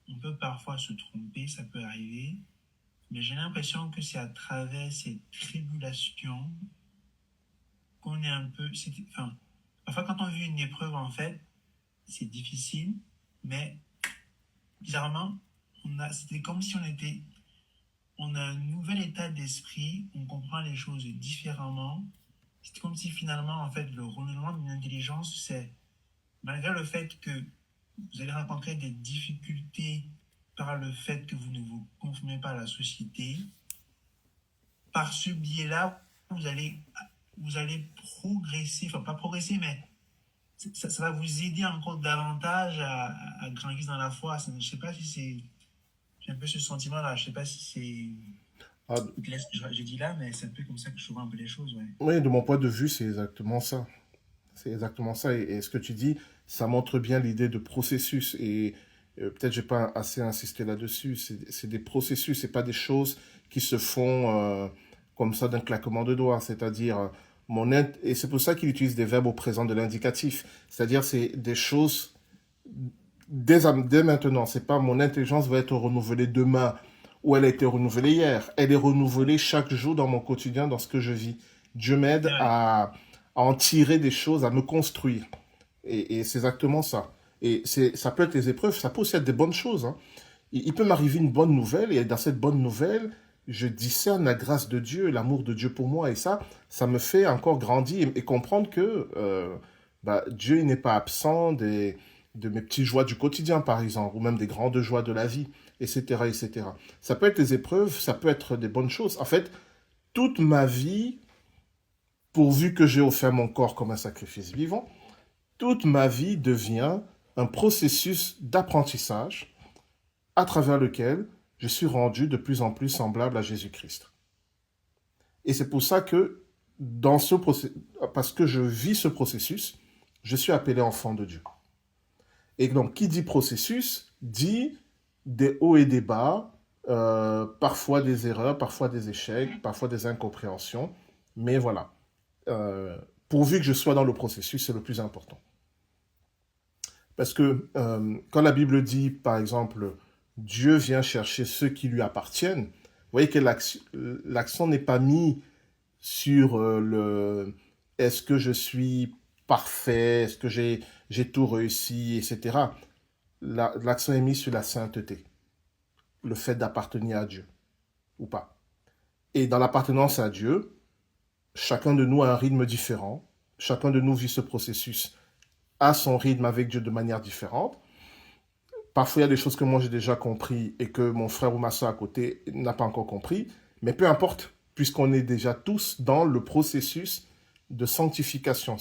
On peut parfois se tromper, ça peut arriver. Mais j'ai l'impression que c'est à travers ces tribulations qu'on est un peu... Enfin, parfois quand on vit une épreuve, en fait, c'est difficile, mais bizarrement, c'était comme si on a un nouvel état d'esprit, on comprend les choses différemment. C'est comme si finalement, en fait, le renouvellement d'une intelligence, c'est malgré le fait que vous allez rencontrer des difficultés par le fait que vous ne vous conformez pas à la société, par ce biais-là, vous allez progresser, enfin pas progresser, mais ça va vous aider encore davantage à grandir dans la foi. Je ne sais pas si c'est... J'ai un peu ce sentiment-là, je ne sais pas si c'est... Ah, C'est clair ce que j'ai dit là, mais c'est un peu comme ça que je vois un peu les choses, ouais. oui, de mon point de vue, c'est exactement ça. C'est exactement ça. Et ce que tu dis, ça montre bien l'idée de processus. Et peut-être j'ai pas assez insisté là-dessus. C'est des processus, c'est pas des choses qui se font comme ça d'un claquement de doigts. C'est-à-dire, et c'est pour ça qu'il utilise des verbes au présent de l'indicatif. C'est-à-dire, c'est des choses dès maintenant. C'est pas mon intelligence va être renouvelée demain ou elle a été renouvelée hier. Elle est renouvelée chaque jour dans mon quotidien, dans ce que je vis. Dieu C'est m'aide vrai. à en tirer des choses, à me construire. Et c'est exactement ça. Et ça peut être les épreuves, ça peut aussi être des bonnes choses, hein. Il peut m'arriver une bonne nouvelle, et dans cette bonne nouvelle, je discerne la grâce de Dieu, l'amour de Dieu pour moi, et ça me fait encore grandir et comprendre que Dieu il n'est pas absent de mes petites joies du quotidien, par exemple, ou même des grandes joies de la vie, etc., etc. Ça peut être des épreuves, ça peut être des bonnes choses. En fait, toute ma vie, pourvu que j'ai offert mon corps comme un sacrifice vivant, toute ma vie devient un processus d'apprentissage à travers lequel je suis rendu de plus en plus semblable à Jésus-Christ. Et c'est pour ça que parce que je vis ce processus, je suis appelé enfant de Dieu. Et donc, qui dit processus, dit des hauts et des bas, parfois des erreurs, parfois des échecs, parfois des incompréhensions. Mais voilà, euh, pourvu que je sois dans le processus, c'est le plus important. Parce que quand la Bible dit, par exemple, Dieu vient chercher ceux qui lui appartiennent, vous voyez que l'accent n'est pas mis sur est-ce que je suis parfait, est-ce que j'ai tout réussi, etc. L'accent est mis sur la sainteté, le fait d'appartenir à Dieu ou pas. Et dans l'appartenance à Dieu, chacun de nous a un rythme différent, chacun de nous vit ce processus à son rythme avec Dieu de manière différente. Parfois, il y a des choses que moi j'ai déjà compris et que mon frère ou ma soeur à côté n'a pas encore compris. Mais peu importe, puisqu'on est déjà tous dans le processus de sanctification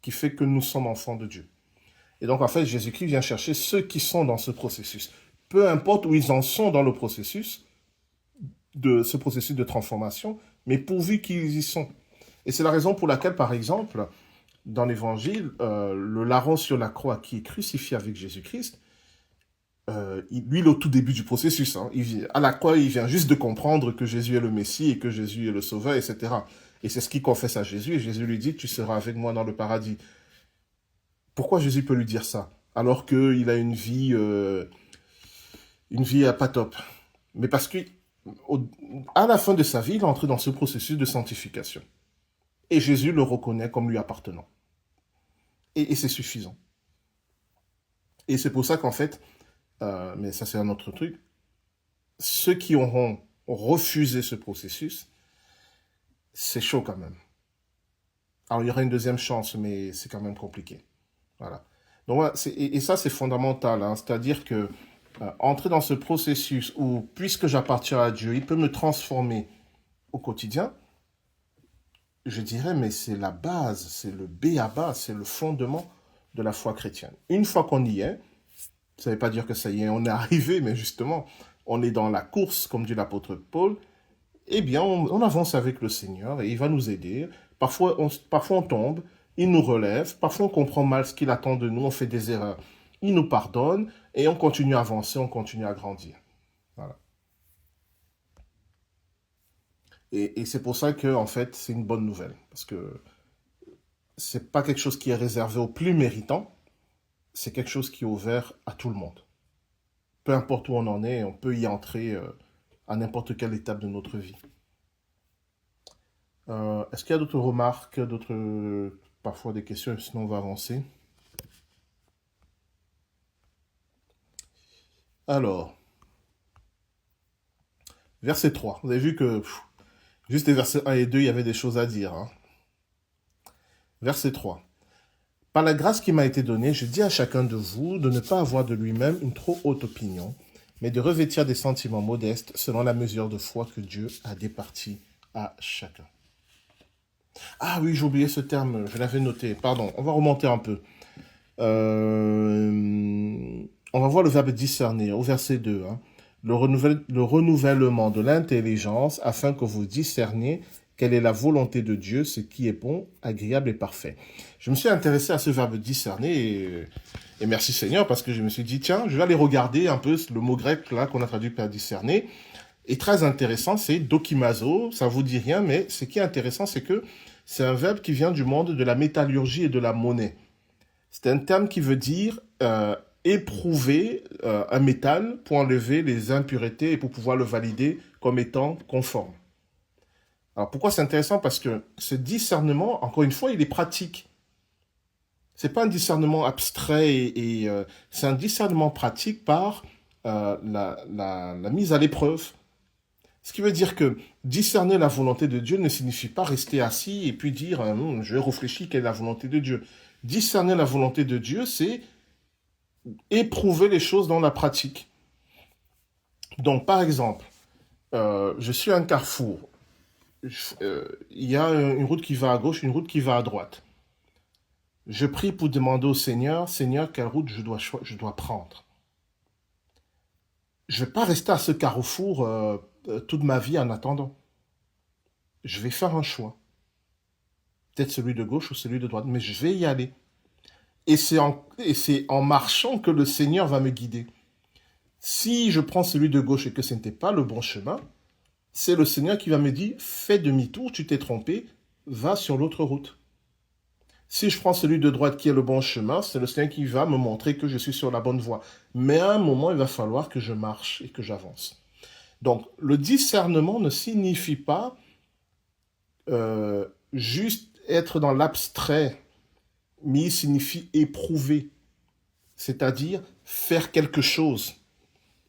qui fait que nous sommes enfants de Dieu. Et donc, en fait, Jésus-Christ vient chercher ceux qui sont dans ce processus. Peu importe où ils en sont dans le processus, de ce processus de transformation, mais pourvu qu'ils y sont. Et c'est la raison pour laquelle, par exemple, dans l'Évangile, le larron sur la croix qui est crucifié avec Jésus-Christ, lui, il est au tout début du processus. Hein. À la croix, il vient juste de comprendre que Jésus est le Messie et que Jésus est le Sauveur, etc. Et c'est ce qu'il confesse à Jésus. Et Jésus lui dit, tu seras avec moi dans le paradis. Pourquoi Jésus peut lui dire ça alors qu'il a une vie pas top? Mais parce que à la fin de sa vie, il est entré dans ce processus de sanctification. Et Jésus le reconnaît comme lui appartenant. Et c'est suffisant. Et c'est pour ça qu'en fait, mais ça c'est un autre truc, ceux qui auront refusé ce processus, c'est chaud quand même. Alors il y aura une deuxième chance, mais c'est quand même compliqué. Voilà. Donc voilà, et ça c'est fondamental, hein, c'est-à-dire que entrer dans ce processus où, puisque j'appartiens à Dieu, il peut me transformer au quotidien, je dirais, mais c'est la base, c'est le b.a.-ba, c'est le fondement de la foi chrétienne. Une fois qu'on y est, ça ne veut pas dire que ça y est, on est arrivé, mais justement, on est dans la course, comme dit l'apôtre Paul, eh bien, on avance avec le Seigneur et il va nous aider. Parfois on tombe, il nous relève, parfois on comprend mal ce qu'il attend de nous, on fait des erreurs. Il nous pardonne et on continue à avancer, on continue à grandir. Voilà. Et c'est pour ça que, en fait, c'est une bonne nouvelle. Parce que c'est pas quelque chose qui est réservé aux plus méritants, c'est quelque chose qui est ouvert à tout le monde. Peu importe où on en est, on peut y entrer à n'importe quelle étape de notre vie. Est-ce qu'il y a d'autres remarques, parfois des questions, sinon on va avancer. Alors, verset 3. Vous avez vu que juste les versets 1 et 2, il y avait des choses à dire. Hein. Verset 3. Par la grâce qui m'a été donnée, je dis à chacun de vous de ne pas avoir de lui-même une trop haute opinion, mais de revêtir des sentiments modestes selon la mesure de foi que Dieu a départie à chacun. Ah oui, j'ai oublié ce terme, je l'avais noté. Pardon, on va remonter un peu. On va voir le verbe discerner au verset 2. Hein. le renouvellement de l'intelligence afin que vous discerniez quelle est la volonté de Dieu, ce qui est bon, agréable et parfait. Je me suis intéressé à ce verbe discerner et merci Seigneur parce que je me suis dit, tiens, je vais aller regarder un peu le mot grec là qu'on a traduit par discerner. Et très intéressant, c'est dokimazo, ça vous dit rien, mais ce qui est intéressant, c'est que c'est un verbe qui vient du monde de la métallurgie et de la monnaie. C'est un terme qui veut dire éprouver un métal pour enlever les impuretés et pour pouvoir le valider comme étant conforme. Alors pourquoi c'est intéressant? Parce que ce discernement, encore une fois, il est pratique. C'est pas un discernement abstrait c'est un discernement pratique par la mise à l'épreuve. Ce qui veut dire que discerner la volonté de Dieu ne signifie pas rester assis et puis dire je réfléchis quelle est la volonté de Dieu. Discerner la volonté de Dieu, c'est éprouver les choses dans la pratique. Donc, par exemple, je suis à un carrefour. Il y a une route qui va à gauche, une route qui va à droite. Je prie pour demander au Seigneur, Seigneur, quelle route je dois prendre. Je ne vais pas rester à ce carrefour toute ma vie en attendant. Je vais faire un choix. Peut-être celui de gauche ou celui de droite, mais je vais y aller. Et c'est en marchant que le Seigneur va me guider. Si je prends celui de gauche et que ce n'était pas le bon chemin, c'est le Seigneur qui va me dire, fais demi-tour, tu t'es trompé, va sur l'autre route. Si je prends celui de droite qui est le bon chemin, c'est le Seigneur qui va me montrer que je suis sur la bonne voie. Mais à un moment, il va falloir que je marche et que j'avance. Donc, le discernement ne signifie pas juste être dans l'abstrait, mais il signifie éprouver, c'est-à-dire faire quelque chose.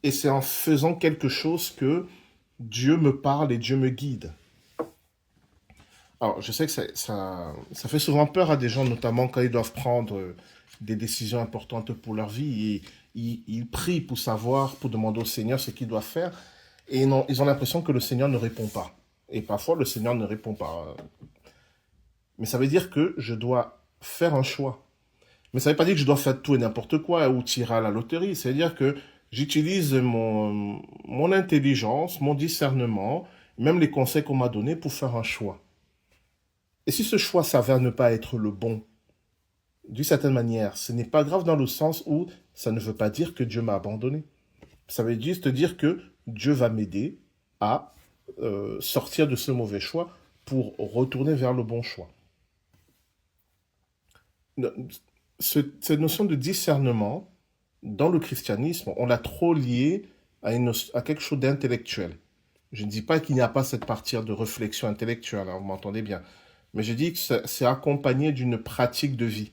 Et c'est en faisant quelque chose que Dieu me parle et Dieu me guide. Alors, je sais que ça fait souvent peur à des gens, notamment quand ils doivent prendre des décisions importantes pour leur vie. Et ils prient pour savoir, pour demander au Seigneur ce qu'ils doivent faire. Et non, ils ont l'impression que le Seigneur ne répond pas. Et parfois, le Seigneur ne répond pas. Mais ça veut dire que je dois faire un choix. Mais ça ne veut pas dire que je dois faire tout et n'importe quoi ou tirer à la loterie. C'est-à-dire que j'utilise mon intelligence, mon discernement, même les conseils qu'on m'a donnés pour faire un choix. Et si ce choix s'avère ne pas être le bon, d'une certaine manière, ce n'est pas grave dans le sens où ça ne veut pas dire que Dieu m'a abandonné. Ça veut juste dire que Dieu va m'aider à sortir de ce mauvais choix pour retourner vers le bon choix. Cette notion de discernement, dans le christianisme, on l'a trop liée à quelque chose d'intellectuel. Je ne dis pas qu'il n'y a pas cette partie de réflexion intellectuelle, hein, vous m'entendez bien. Mais je dis que c'est accompagné d'une pratique de vie.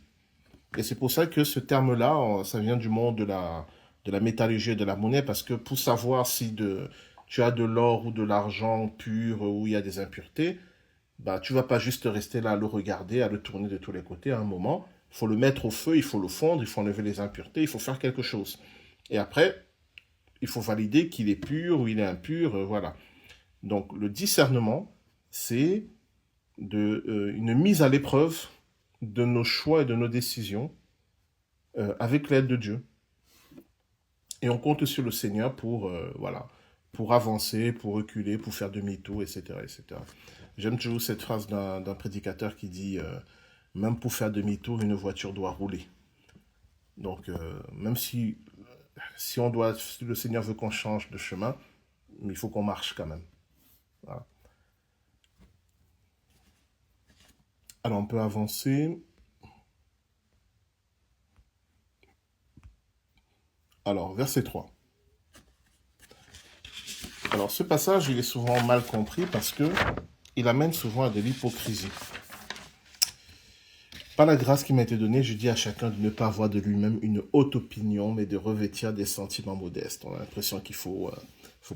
Et c'est pour ça que ce terme-là, ça vient du monde de la métallurgie et de la monnaie, parce que pour savoir si tu as de l'or ou de l'argent pur où il y a des impuretés, bah, tu vas pas juste rester là à le regarder, à le tourner de tous les côtés à un moment. Il faut le mettre au feu, il faut le fondre, il faut enlever les impuretés, il faut faire quelque chose. Et après, il faut valider qu'il est pur ou il est impur, voilà. Donc le discernement, c'est une mise à l'épreuve de nos choix et de nos décisions avec l'aide de Dieu. Et on compte sur le Seigneur pour, pour avancer, pour reculer, pour faire demi-tour, etc., etc. J'aime toujours cette phrase d'un prédicateur qui dit même pour faire demi-tour, une voiture doit rouler. Donc, même si le Seigneur veut qu'on change de chemin, mais il faut qu'on marche quand même. Voilà. Alors, on peut avancer. Alors, verset 3. Alors, ce passage, il est souvent mal compris parce que il amène souvent à de l'hypocrisie. Par la grâce qui m'a été donnée, je dis à chacun de ne pas avoir de lui-même une haute opinion, mais de revêtir des sentiments modestes. On a l'impression qu'il faut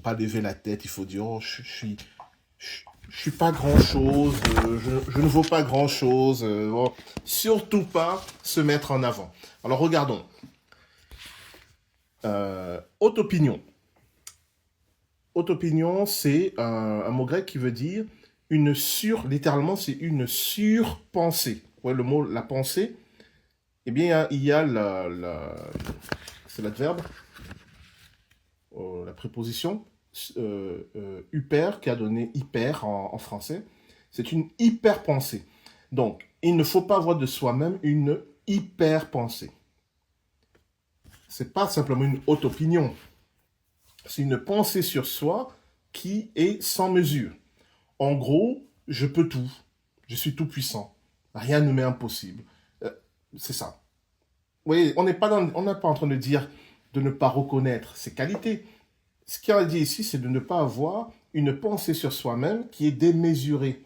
pas lever la tête, il faut dire, oh, je suis pas grand-chose, je ne vaux pas grand-chose, bon, surtout pas se mettre en avant. Alors, regardons. Haute opinion. Haute opinion, c'est un mot grec qui veut dire littéralement, c'est une surpensée. Ouais, le mot, la pensée, eh bien, il y a c'est l'adverbe. la préposition hyper, qui a donné hyper en français. C'est une hyper-pensée. Donc, il ne faut pas avoir de soi-même une hyper-pensée. Ce n'est pas simplement une haute opinion. C'est une pensée sur soi qui est sans mesure. En gros, je peux tout. Je suis tout puissant. Rien ne m'est impossible. C'est ça. Oui, on n'est pas en train de dire de ne pas reconnaître ses qualités. Ce qu'il a dit ici, c'est de ne pas avoir une pensée sur soi-même qui est démesurée.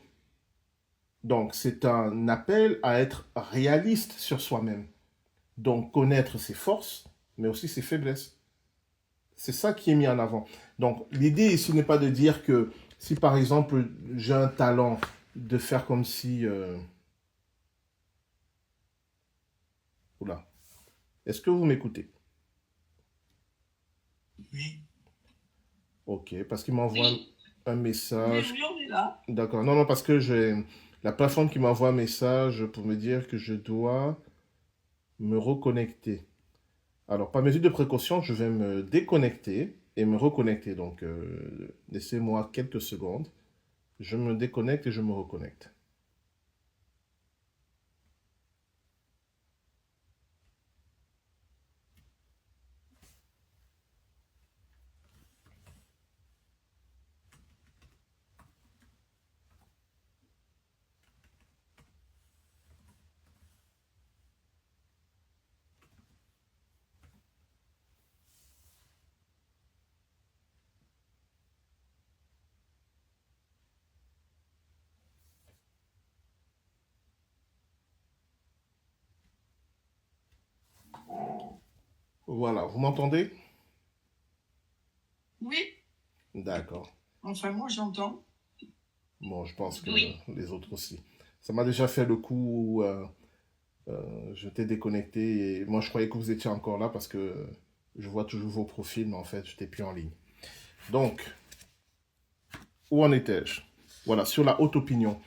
Donc, c'est un appel à être réaliste sur soi-même. Donc, connaître ses forces, mais aussi ses faiblesses. C'est ça qui est mis en avant. Donc, l'idée ici n'est pas de dire que si, par exemple, j'ai un talent de faire comme si... Oula. Est-ce que vous m'écoutez? Oui. Ok, parce qu'il m'envoie un message. Oui, on est là. D'accord. Non, parce que j'ai la plateforme qui m'envoie un message pour me dire que je dois me reconnecter. Alors, par mesure de précaution, je vais me déconnecter et me reconnecter. Donc, laissez-moi quelques secondes. Je me déconnecte et je me reconnecte. Voilà, vous m'entendez? Oui, D'accord. enfin moi j'entends. Bon, je pense que Oui. les autres aussi. Ça m'a déjà fait le coup où je t'ai déconnecté et moi je croyais que vous étiez encore là parce que je vois toujours vos profils, mais en fait, je n'étais plus en ligne. Donc, où en étais-je? Voilà, sur la haute opinion.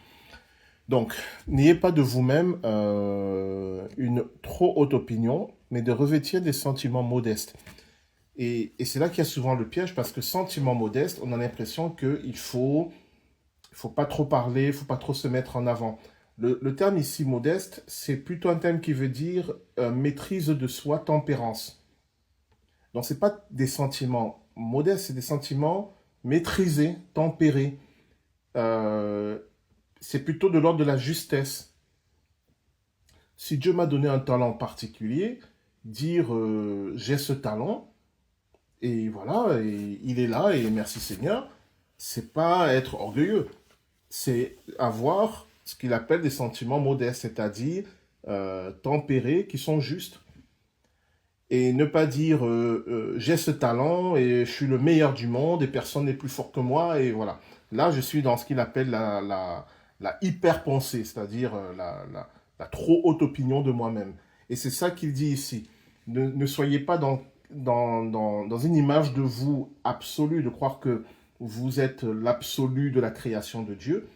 Donc, n'ayez pas de vous-même une trop haute opinion, mais de revêtir des sentiments modestes. Et c'est là qu'il y a souvent le piège, parce que sentiment modeste, on a l'impression qu'il faut pas trop parler, il faut pas trop se mettre en avant. Le terme ici, modeste, c'est plutôt un terme qui veut dire maîtrise de soi, tempérance. Donc, ce n'est pas des sentiments modestes, c'est des sentiments maîtrisés, tempérés. Euh, c'est plutôt de l'ordre de la justesse. Si Dieu m'a donné un talent particulier, dire j'ai ce talent, et voilà, et il est là, et merci Seigneur, c'est pas être orgueilleux, c'est avoir ce qu'il appelle des sentiments modestes, c'est-à-dire tempérés, qui sont justes. Et ne pas dire j'ai ce talent et je suis le meilleur du monde et personne n'est plus fort que moi, et voilà. Là, je suis dans ce qu'il appelle la hyper-pensée, c'est-à-dire la trop haute opinion de moi-même. Et c'est ça qu'il dit ici. Ne soyez pas dans une image de vous absolue, de croire que vous êtes l'absolu de la création de Dieu,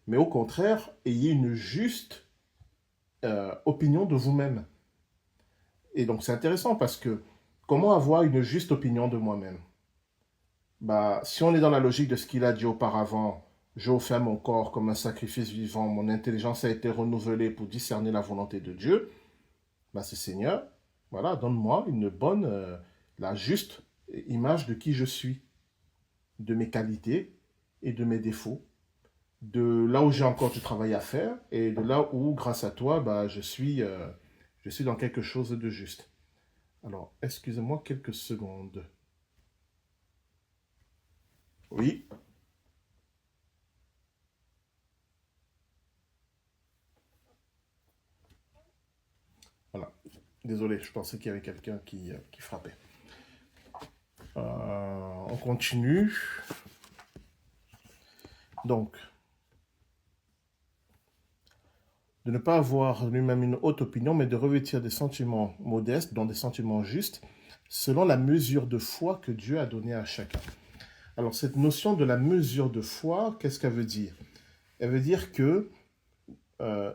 mais au contraire, ayez une juste opinion de vous-même. Et donc c'est intéressant parce que comment avoir une juste opinion de moi-même? Bah, si on est dans la logique de ce qu'il a dit auparavant, j'ai offert mon corps comme un sacrifice vivant, mon intelligence a été renouvelée pour discerner la volonté de Dieu, bah c'est Seigneur, voilà, donne-moi une bonne, la juste image de qui je suis, de mes qualités et de mes défauts, de là où j'ai encore du travail à faire et de là où, grâce à toi, bah, je suis dans quelque chose de juste. Alors, excusez-moi quelques secondes. Oui, voilà. Désolé, je pensais qu'il y avait quelqu'un qui frappait. On continue. Donc, de ne pas avoir lui-même une haute opinion, mais de revêtir des sentiments modestes, dont des sentiments justes, selon la mesure de foi que Dieu a donnée à chacun. Alors, cette notion de la mesure de foi, qu'est-ce qu'elle veut dire? Elle veut dire que, euh,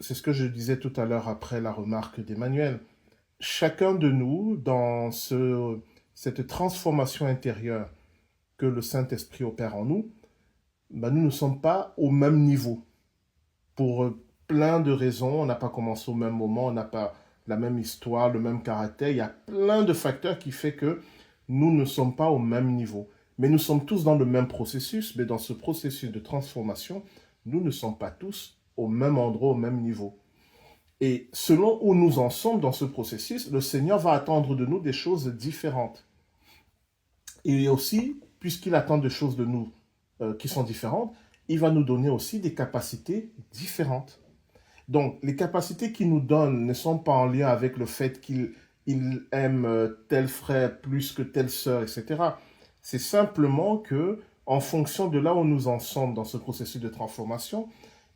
c'est ce que je disais tout à l'heure après la remarque d'Emmanuel, chacun de nous, dans cette transformation intérieure que le Saint-Esprit opère en nous, ben, nous ne sommes pas au même niveau. Pour plein de raisons, on n'a pas commencé au même moment, on n'a pas la même histoire, le même caractère. Il y a plein de facteurs qui font que nous ne sommes pas au même niveau. Mais nous sommes tous dans le même processus, mais dans ce processus de transformation, nous ne sommes pas tous au même endroit, au même niveau. Et selon où nous en sommes dans ce processus, le Seigneur va attendre de nous des choses différentes. Et aussi, puisqu'il attend des choses de nous qui sont différentes, il va nous donner aussi des capacités différentes. Donc, les capacités qu'il nous donne ne sont pas en lien avec le fait qu'il aime tel frère plus que telle sœur, etc. C'est simplement que, en fonction de là où nous en sommes dans ce processus de transformation,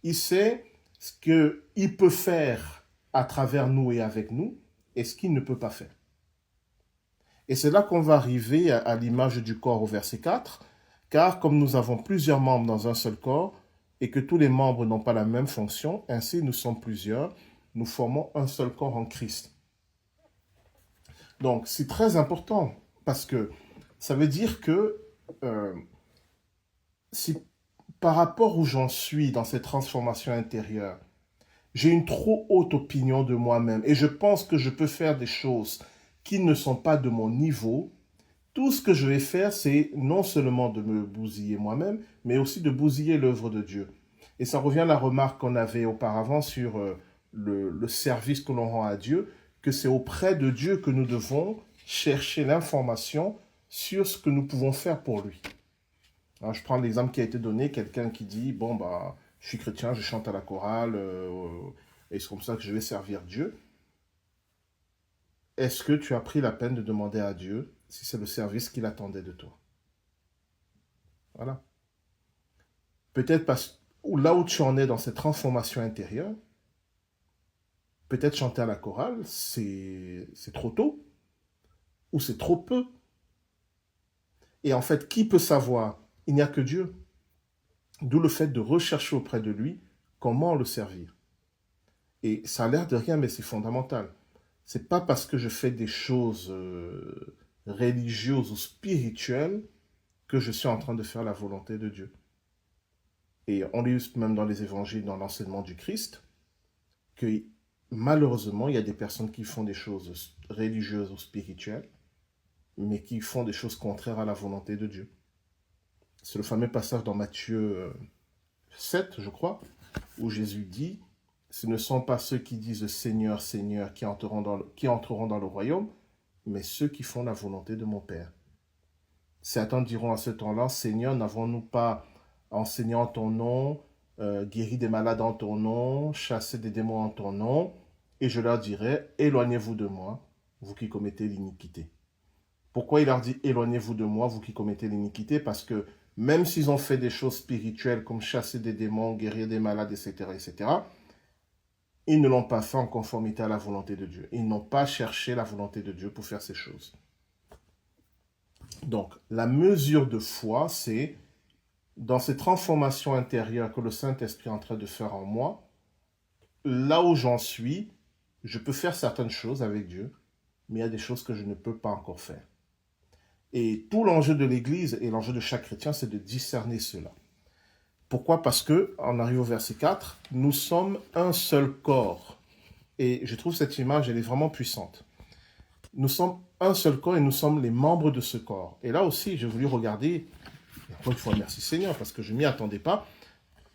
il sait ce qu'il peut faire à travers nous et avec nous, et ce qu'il ne peut pas faire. Et c'est là qu'on va arriver à l'image du corps au verset 4, car comme nous avons plusieurs membres dans un seul corps, et que tous les membres n'ont pas la même fonction, ainsi nous sommes plusieurs, nous formons un seul corps en Christ. Donc c'est très important, parce que ça veut dire que si par rapport où j'en suis dans cette transformation intérieure, j'ai une trop haute opinion de moi-même, et je pense que je peux faire des choses qui ne sont pas de mon niveau, tout ce que je vais faire, c'est non seulement de me bousiller moi-même, mais aussi de bousiller l'œuvre de Dieu. Et ça revient à la remarque qu'on avait auparavant sur le service que l'on rend à Dieu, que c'est auprès de Dieu que nous devons chercher l'information sur ce que nous pouvons faire pour lui. Alors, je prends l'exemple qui a été donné, quelqu'un qui dit, bon, bah, je suis chrétien, je chante à la chorale, et c'est comme ça que je vais servir Dieu. Est-ce que tu as pris la peine de demander à Dieu si c'est le service qu'il attendait de toi? Voilà. Peut-être parce que là où tu en es dans cette transformation intérieure, peut-être chanter à la chorale, c'est trop tôt, ou c'est trop peu. Et en fait, qui peut savoir? Il n'y a que Dieu. D'où le fait de rechercher auprès de lui comment le servir. Et ça a l'air de rien, mais c'est fondamental. C'est pas parce que je fais des choses religieuses ou spirituelles que je suis en train de faire la volonté de Dieu. Et on lit même dans les évangiles, dans l'enseignement du Christ, que malheureusement, il y a des personnes qui font des choses religieuses ou spirituelles, mais qui font des choses contraires à la volonté de Dieu. C'est le fameux passage dans Matthieu 7, je crois, où Jésus dit, ce ne sont pas ceux qui disent Seigneur, Seigneur, qui entreront dans le royaume, mais ceux qui font la volonté de mon Père. Certains diront à ce temps-là, Seigneur, n'avons-nous pas enseigné en ton nom, guéri des malades en ton nom, chassé des démons en ton nom? Et je leur dirai, éloignez-vous de moi, vous qui commettez l'iniquité. Pourquoi il leur dit, éloignez-vous de moi, vous qui commettez l'iniquité? Parce que même s'ils ont fait des choses spirituelles comme chasser des démons, guérir des malades, etc., etc., ils ne l'ont pas fait en conformité à la volonté de Dieu. Ils n'ont pas cherché la volonté de Dieu pour faire ces choses. Donc, la mesure de foi, c'est dans ces transformations intérieures que le Saint-Esprit est en train de faire en moi, là où j'en suis, je peux faire certaines choses avec Dieu, mais il y a des choses que je ne peux pas encore faire. Et tout l'enjeu de l'Église et l'enjeu de chaque chrétien, c'est de discerner cela. Pourquoi? Parce que, on arrive au verset 4, nous sommes un seul corps. Et je trouve cette image, elle est vraiment puissante. Nous sommes un seul corps et nous sommes les membres de ce corps. Et là aussi, j'ai voulu regarder, encore une fois, merci Seigneur, parce que je ne m'y attendais pas,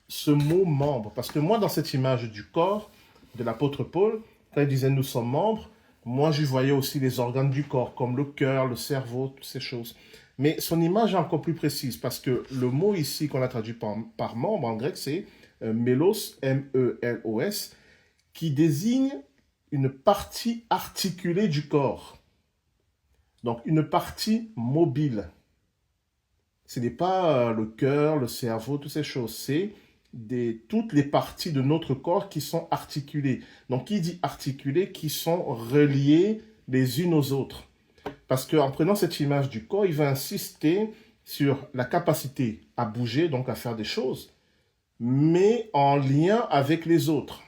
ce mot membre. Parce que moi, dans cette image du corps de l'apôtre Paul, quand il disait nous sommes membres, moi, je voyais aussi les organes du corps, comme le cœur, le cerveau, toutes ces choses. Mais son image est encore plus précise, parce que le mot ici qu'on a traduit par membre en grec, c'est mélos, M-E-L-O-S, qui désigne une partie articulée du corps. Donc, une partie mobile. Ce n'est pas le cœur, le cerveau, toutes ces choses. C'est toutes les parties de notre corps qui sont articulées. Donc, qui dit articulées? Qui sont reliées les unes aux autres. Parce qu'en prenant cette image du corps, il va insister sur la capacité à bouger, donc à faire des choses, mais en lien avec les autres.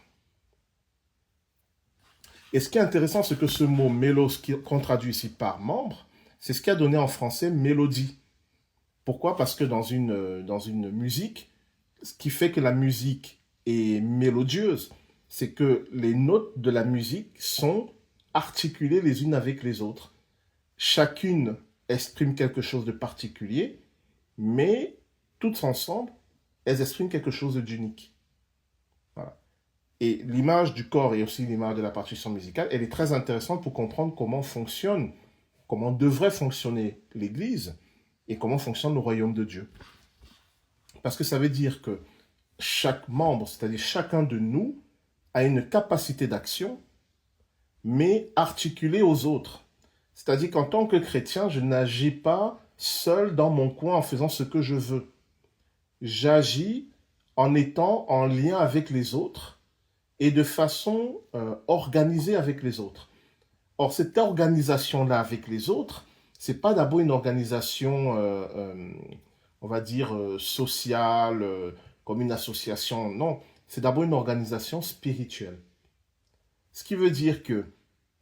Et ce qui est intéressant, c'est que ce mot « mélos » qu'on traduit ici par « membre », C'est ce qui a donné en français mélodie. Pourquoi? Parce que dans une musique, ce qui fait que la musique est mélodieuse, c'est que les notes de la musique sont articulées les unes avec les autres. Chacune exprime quelque chose de particulier, mais toutes ensemble, elles expriment quelque chose d'unique. Voilà. Et l'image du corps et aussi l'image de la partition musicale, elle est très intéressante pour comprendre comment fonctionne, comment devrait fonctionner l'Église et comment fonctionne le royaume de Dieu. Parce que ça veut dire que chaque membre, c'est-à-dire chacun de nous, a une capacité d'action, mais articulée aux autres. C'est-à-dire qu'en tant que chrétien, je n'agis pas seul dans mon coin en faisant ce que je veux. J'agis en étant en lien avec les autres et de façon organisée avec les autres. Or, cette organisation-là avec les autres, c'est pas d'abord une organisation, on va dire, sociale, comme une association. Non, c'est d'abord une organisation spirituelle. Ce qui veut dire que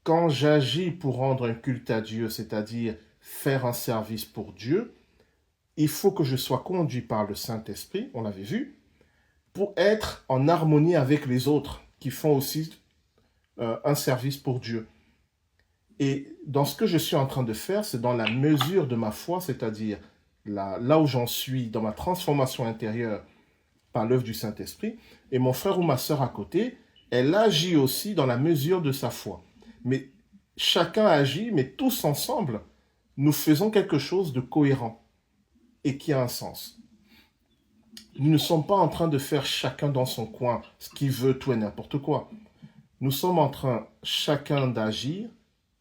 quand j'agis pour rendre un culte à Dieu, c'est-à-dire faire un service pour Dieu, il faut que je sois conduit par le Saint-Esprit, on l'avait vu, pour être en harmonie avec les autres qui font aussi un service pour Dieu. Et dans ce que je suis en train de faire, c'est dans la mesure de ma foi, c'est-à-dire là où j'en suis dans ma transformation intérieure par l'œuvre du Saint-Esprit, et mon frère ou ma sœur à côté, elle agit aussi dans la mesure de sa foi. Mais chacun agit, mais tous ensemble, nous faisons quelque chose de cohérent et qui a un sens. Nous ne sommes pas en train de faire chacun dans son coin ce qu'il veut, tout et n'importe quoi. Nous sommes en train, chacun d'agir,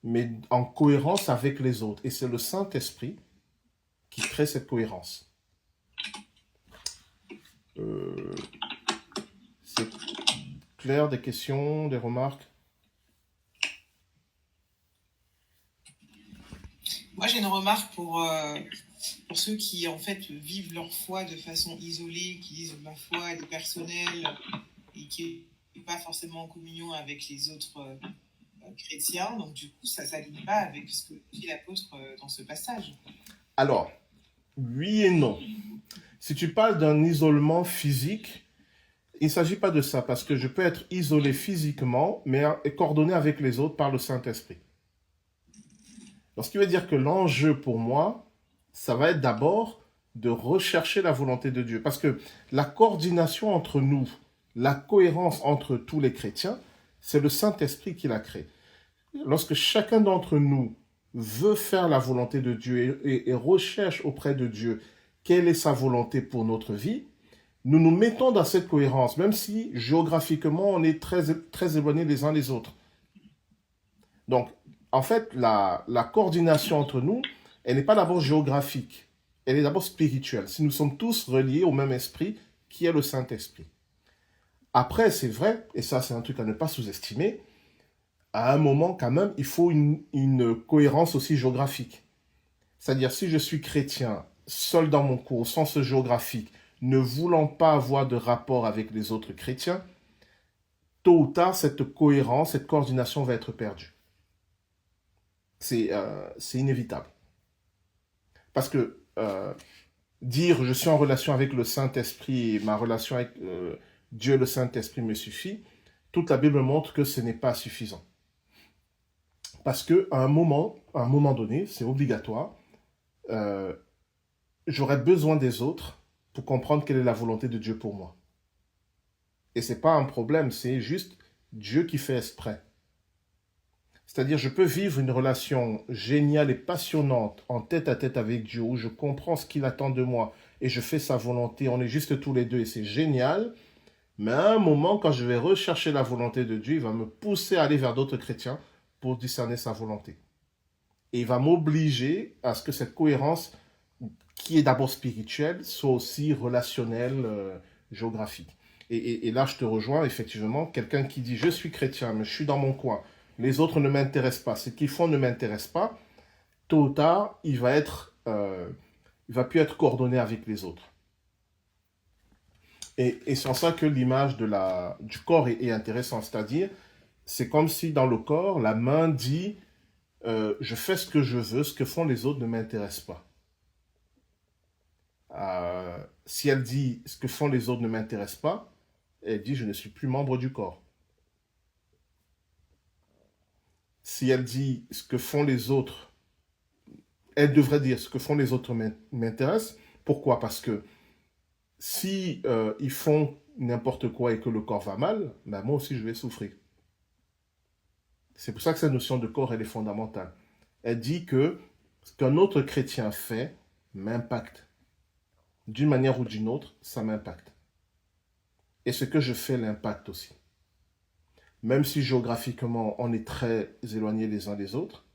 mais en cohérence avec les autres. Et c'est le Saint-Esprit qui crée cette cohérence. C'est clair, des questions, des remarques? Moi, j'ai une remarque pour ceux qui, en fait, vivent leur foi de façon isolée, qui disent ma foi est personnelle et qui n'est pas forcément en communion avec les autres chrétiens. Donc, du coup, ça ne s'aligne pas avec ce que dit l'apôtre dans ce passage. Alors, oui et non. Si tu parles d'un isolement physique, il ne s'agit pas de ça, parce que je peux être isolé physiquement, mais coordonné avec les autres par le Saint-Esprit. Donc, ce qui veut dire que l'enjeu pour moi, ça va être d'abord de rechercher la volonté de Dieu. Parce que la coordination entre nous, la cohérence entre tous les chrétiens, c'est le Saint-Esprit qui la crée. Lorsque chacun d'entre nous veut faire la volonté de Dieu et recherche auprès de Dieu quelle est sa volonté pour notre vie, nous nous mettons dans cette cohérence, même si géographiquement on est très, très éloignés les uns des autres. Donc, en fait, la coordination entre nous, elle n'est pas d'abord géographique, elle est d'abord spirituelle. Si nous sommes tous reliés au même esprit, qui est le Saint-Esprit. Après, c'est vrai, et ça c'est un truc à ne pas sous-estimer, à un moment quand même, il faut une cohérence aussi géographique. C'est-à-dire, si je suis chrétien, seul dans mon coin, au sens géographique, ne voulant pas avoir de rapport avec les autres chrétiens, tôt ou tard, cette cohérence, cette coordination va être perdue. C'est inévitable. Parce que dire je suis en relation avec le Saint-Esprit et ma relation avec Dieu et le Saint-Esprit me suffit, toute la Bible montre que ce n'est pas suffisant. Parce qu'à un moment donné, c'est obligatoire, j'aurai besoin des autres pour comprendre quelle est la volonté de Dieu pour moi. Et ce n'est pas un problème, c'est juste Dieu qui fait exprès. C'est-à-dire, je peux vivre une relation géniale et passionnante en tête à tête avec Dieu, où je comprends ce qu'il attend de moi et je fais sa volonté, on est juste tous les deux et c'est génial. Mais à un moment, quand je vais rechercher la volonté de Dieu, il va me pousser à aller vers d'autres chrétiens pour discerner sa volonté. Et il va m'obliger à ce que cette cohérence, qui est d'abord spirituelle, soit aussi relationnelle, géographique. Et là, je te rejoins, effectivement, quelqu'un qui dit « je suis chrétien, mais je suis dans mon coin », les autres ne m'intéressent pas, ce qu'ils font ne m'intéresse pas, tôt ou tard, il va plus être coordonné avec les autres. Et c'est en ça que l'image du corps est intéressante, c'est-à-dire, c'est comme si dans le corps, la main dit, je fais ce que je veux, ce que font les autres ne m'intéresse pas. Si elle dit ce que font les autres ne m'intéresse pas, elle dit je ne suis plus membre du corps. Si elle dit ce que font les autres, elle devrait dire ce que font les autres m'intéresse. Pourquoi? Parce que si ils font n'importe quoi et que le corps va mal, ben moi aussi je vais souffrir. C'est pour ça que cette notion de corps, elle est fondamentale. Elle dit que ce qu'un autre chrétien fait m'impacte. D'une manière ou d'une autre, ça m'impacte. Et ce que je fais l'impacte aussi. Même si géographiquement, on est très éloignés les uns des autres.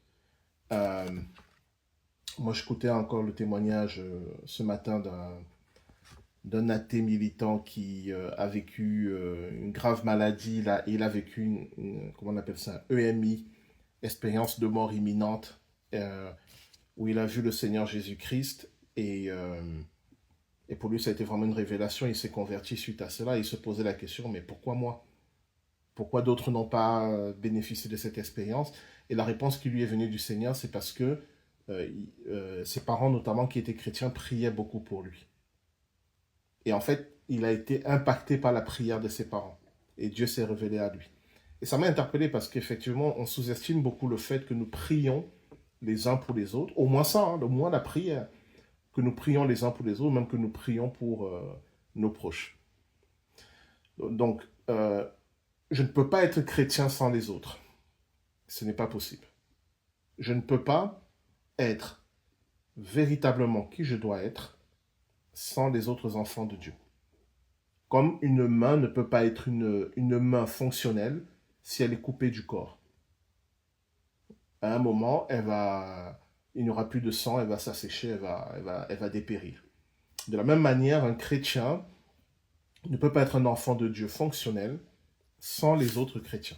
Moi, j'écoutais encore le témoignage ce matin d'un athée militant qui a vécu une grave maladie. Là, et il a vécu comment on appelle ça, EMI, expérience de mort imminente, où il a vu le Seigneur Jésus-Christ et pour lui, ça a été vraiment une révélation. Il s'est converti suite à cela. Il se posait la question, mais pourquoi moi? Pourquoi d'autres n'ont pas bénéficié de cette expérience? Et la réponse qui lui est venue du Seigneur, c'est parce que ses parents, notamment qui étaient chrétiens, priaient beaucoup pour lui. Et en fait, il a été impacté par la prière de ses parents. Et Dieu s'est révélé à lui. Et ça m'a interpellé parce qu'effectivement, on sous-estime beaucoup le fait que nous prions les uns pour les autres. Au moins ça, au moins la prière. Que nous prions les uns pour les autres, même que nous prions pour nos proches. Donc, je ne peux pas être chrétien sans les autres. Ce n'est pas possible. Je ne peux pas être véritablement qui je dois être sans les autres enfants de Dieu. Comme une main ne peut pas être une main fonctionnelle si elle est coupée du corps. À un moment, il n'y aura plus de sang, elle va s'assécher, elle va dépérir. De la même manière, un chrétien ne peut pas être un enfant de Dieu fonctionnel sans les autres chrétiens.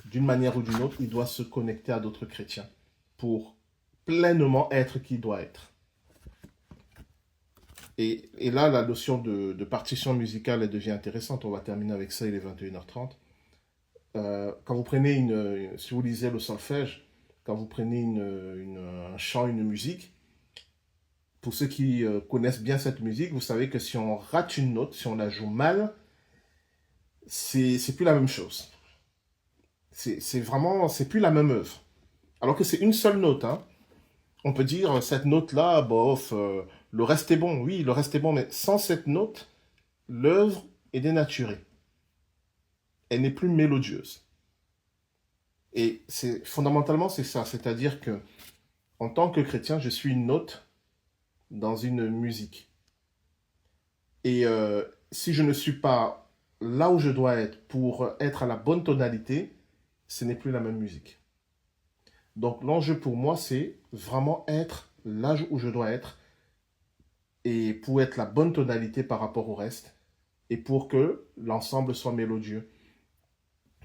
D'une manière ou d'une autre, il doit se connecter à d'autres chrétiens pour pleinement être qui il doit être. Et là, la notion de partition musicale, elle devient intéressante. On va terminer avec ça, il est 21h30. Quand vous prenez si vous lisez le solfège, quand vous prenez un chant, une musique, pour ceux qui connaissent bien cette musique, vous savez que si on rate une note, si on la joue mal, c'est plus la même chose. C'est plus la même œuvre. Alors que c'est une seule note, hein. On peut dire, cette note-là, bof, le reste est bon. Oui, le reste est bon, mais sans cette note, l'œuvre est dénaturée. Elle n'est plus mélodieuse. Et fondamentalement, c'est ça. C'est-à-dire que, en tant que chrétien, je suis une note dans une musique. Et si je ne suis pas là où je dois être pour être à la bonne tonalité, ce n'est plus la même musique. Donc l'enjeu pour moi, c'est vraiment être là où je dois être et pour être la bonne tonalité par rapport au reste et pour que l'ensemble soit mélodieux.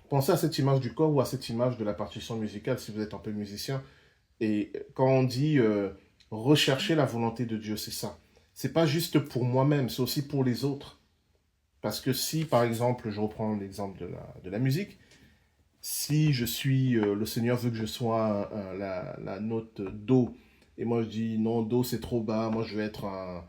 Pensez à cette image du corps ou à cette image de la partition musicale si vous êtes un peu musicien. Et quand on dit rechercher la volonté de Dieu, c'est ça. C'est pas juste pour moi-même, c'est aussi pour les autres. Parce que si, par exemple, je reprends l'exemple de la musique, si le Seigneur veut que je sois la note Do, et moi je dis non, Do c'est trop bas, moi je vais être un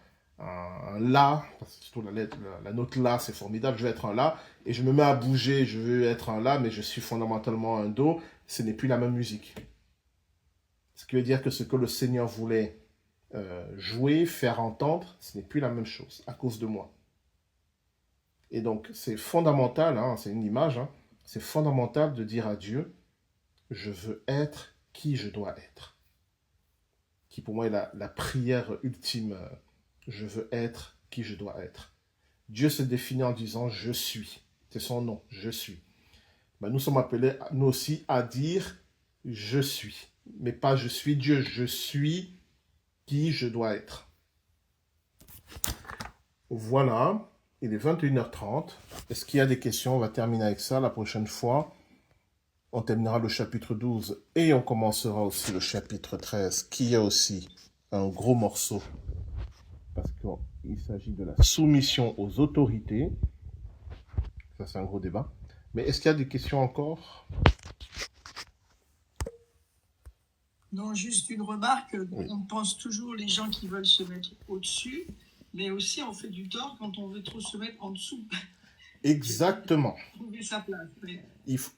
La, parce que surtout la note La c'est formidable, je vais être un La, et je me mets à bouger, je veux être un La, mais je suis fondamentalement un Do, ce n'est plus la même musique. Ce qui veut dire que ce que le Seigneur voulait jouer, faire entendre, ce n'est plus la même chose, à cause de moi. Et donc c'est fondamental, hein, c'est une image, hein, c'est fondamental de dire à Dieu, je veux être qui je dois être. Qui pour moi est la prière ultime. Je veux être qui je dois être. Dieu se définit en disant je suis. C'est son nom, je suis. Ben, nous sommes appelés, nous aussi, à dire je suis. Mais pas je suis Dieu, je suis qui je dois être. Voilà. Il est 21h30. Est-ce qu'il y a des questions? On va terminer avec ça la prochaine fois. On terminera le chapitre 12 et on commencera aussi le chapitre 13, qui est aussi un gros morceau. Parce qu'il s'agit de la soumission aux autorités. Ça, c'est un gros débat. Mais est-ce qu'il y a des questions encore? Non, juste une remarque. Oui. On pense toujours les gens qui veulent se mettre au-dessus, mais aussi on fait du tort quand on veut trop se mettre en dessous. Exactement. Trouver sa place. Oui.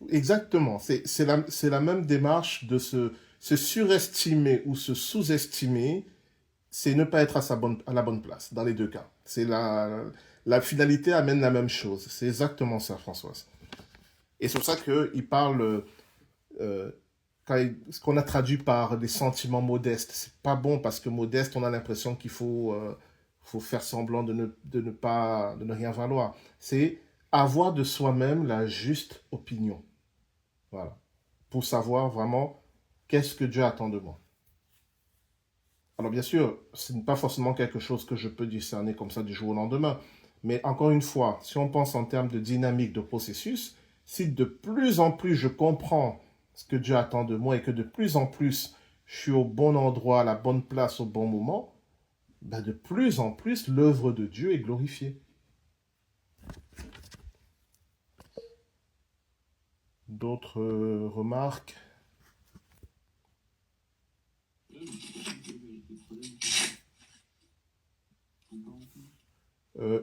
Exactement. C'est la même démarche de se surestimer ou se sous-estimer. C'est ne pas être à la bonne place, dans les deux cas. La finalité amène la même chose. C'est exactement ça, Françoise. Et c'est pour ça qu'il parle, euh, ce qu'on a traduit par des sentiments modestes. C'est pas bon parce que modeste, on a l'impression qu'il faut faire semblant de ne rien valoir. C'est avoir de soi-même la juste opinion. Voilà. Pour savoir vraiment qu'est-ce que Dieu attend de moi. Alors bien sûr, ce n'est pas forcément quelque chose que je peux discerner comme ça du jour au lendemain. Mais encore une fois, si on pense en termes de dynamique, de processus, si de plus en plus je comprends ce que Dieu attend de moi et que de plus en plus je suis au bon endroit, à la bonne place, au bon moment, ben de plus en plus l'œuvre de Dieu est glorifiée. D'autres remarques?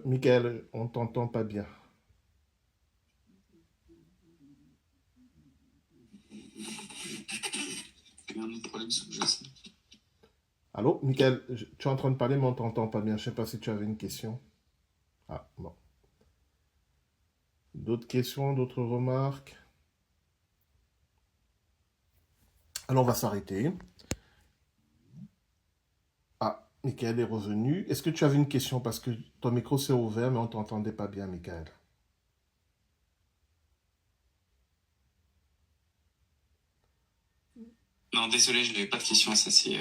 Michael, on t'entend pas bien. Il y a un autre problème sous-jacent. Allô, Michael, tu es en train de parler, mais on t'entend pas bien. Je sais pas si tu avais une question. Ah, bon. D'autres questions, d'autres remarques? Alors, on va s'arrêter. Ah, Michael est revenu. Est-ce que tu avais une question? Parce que ton micro s'est ouvert, mais on t'entendait pas bien, Michael. Non, désolé, je n'avais pas de question, ça s'est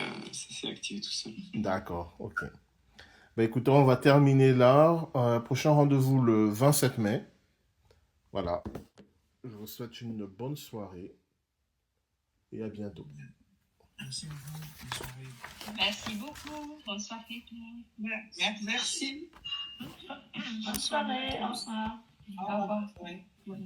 activé tout seul. D'accord, ok. Ben, écoutez, on va terminer là. Prochain rendez-vous le 27 mai. Voilà. Je vous souhaite une bonne soirée et à bientôt. Merci beaucoup. Bonne soirée. Merci beaucoup. Bonne soirée. Merci. Bonne soirée. Au revoir. Au revoir. Ouais. Ouais.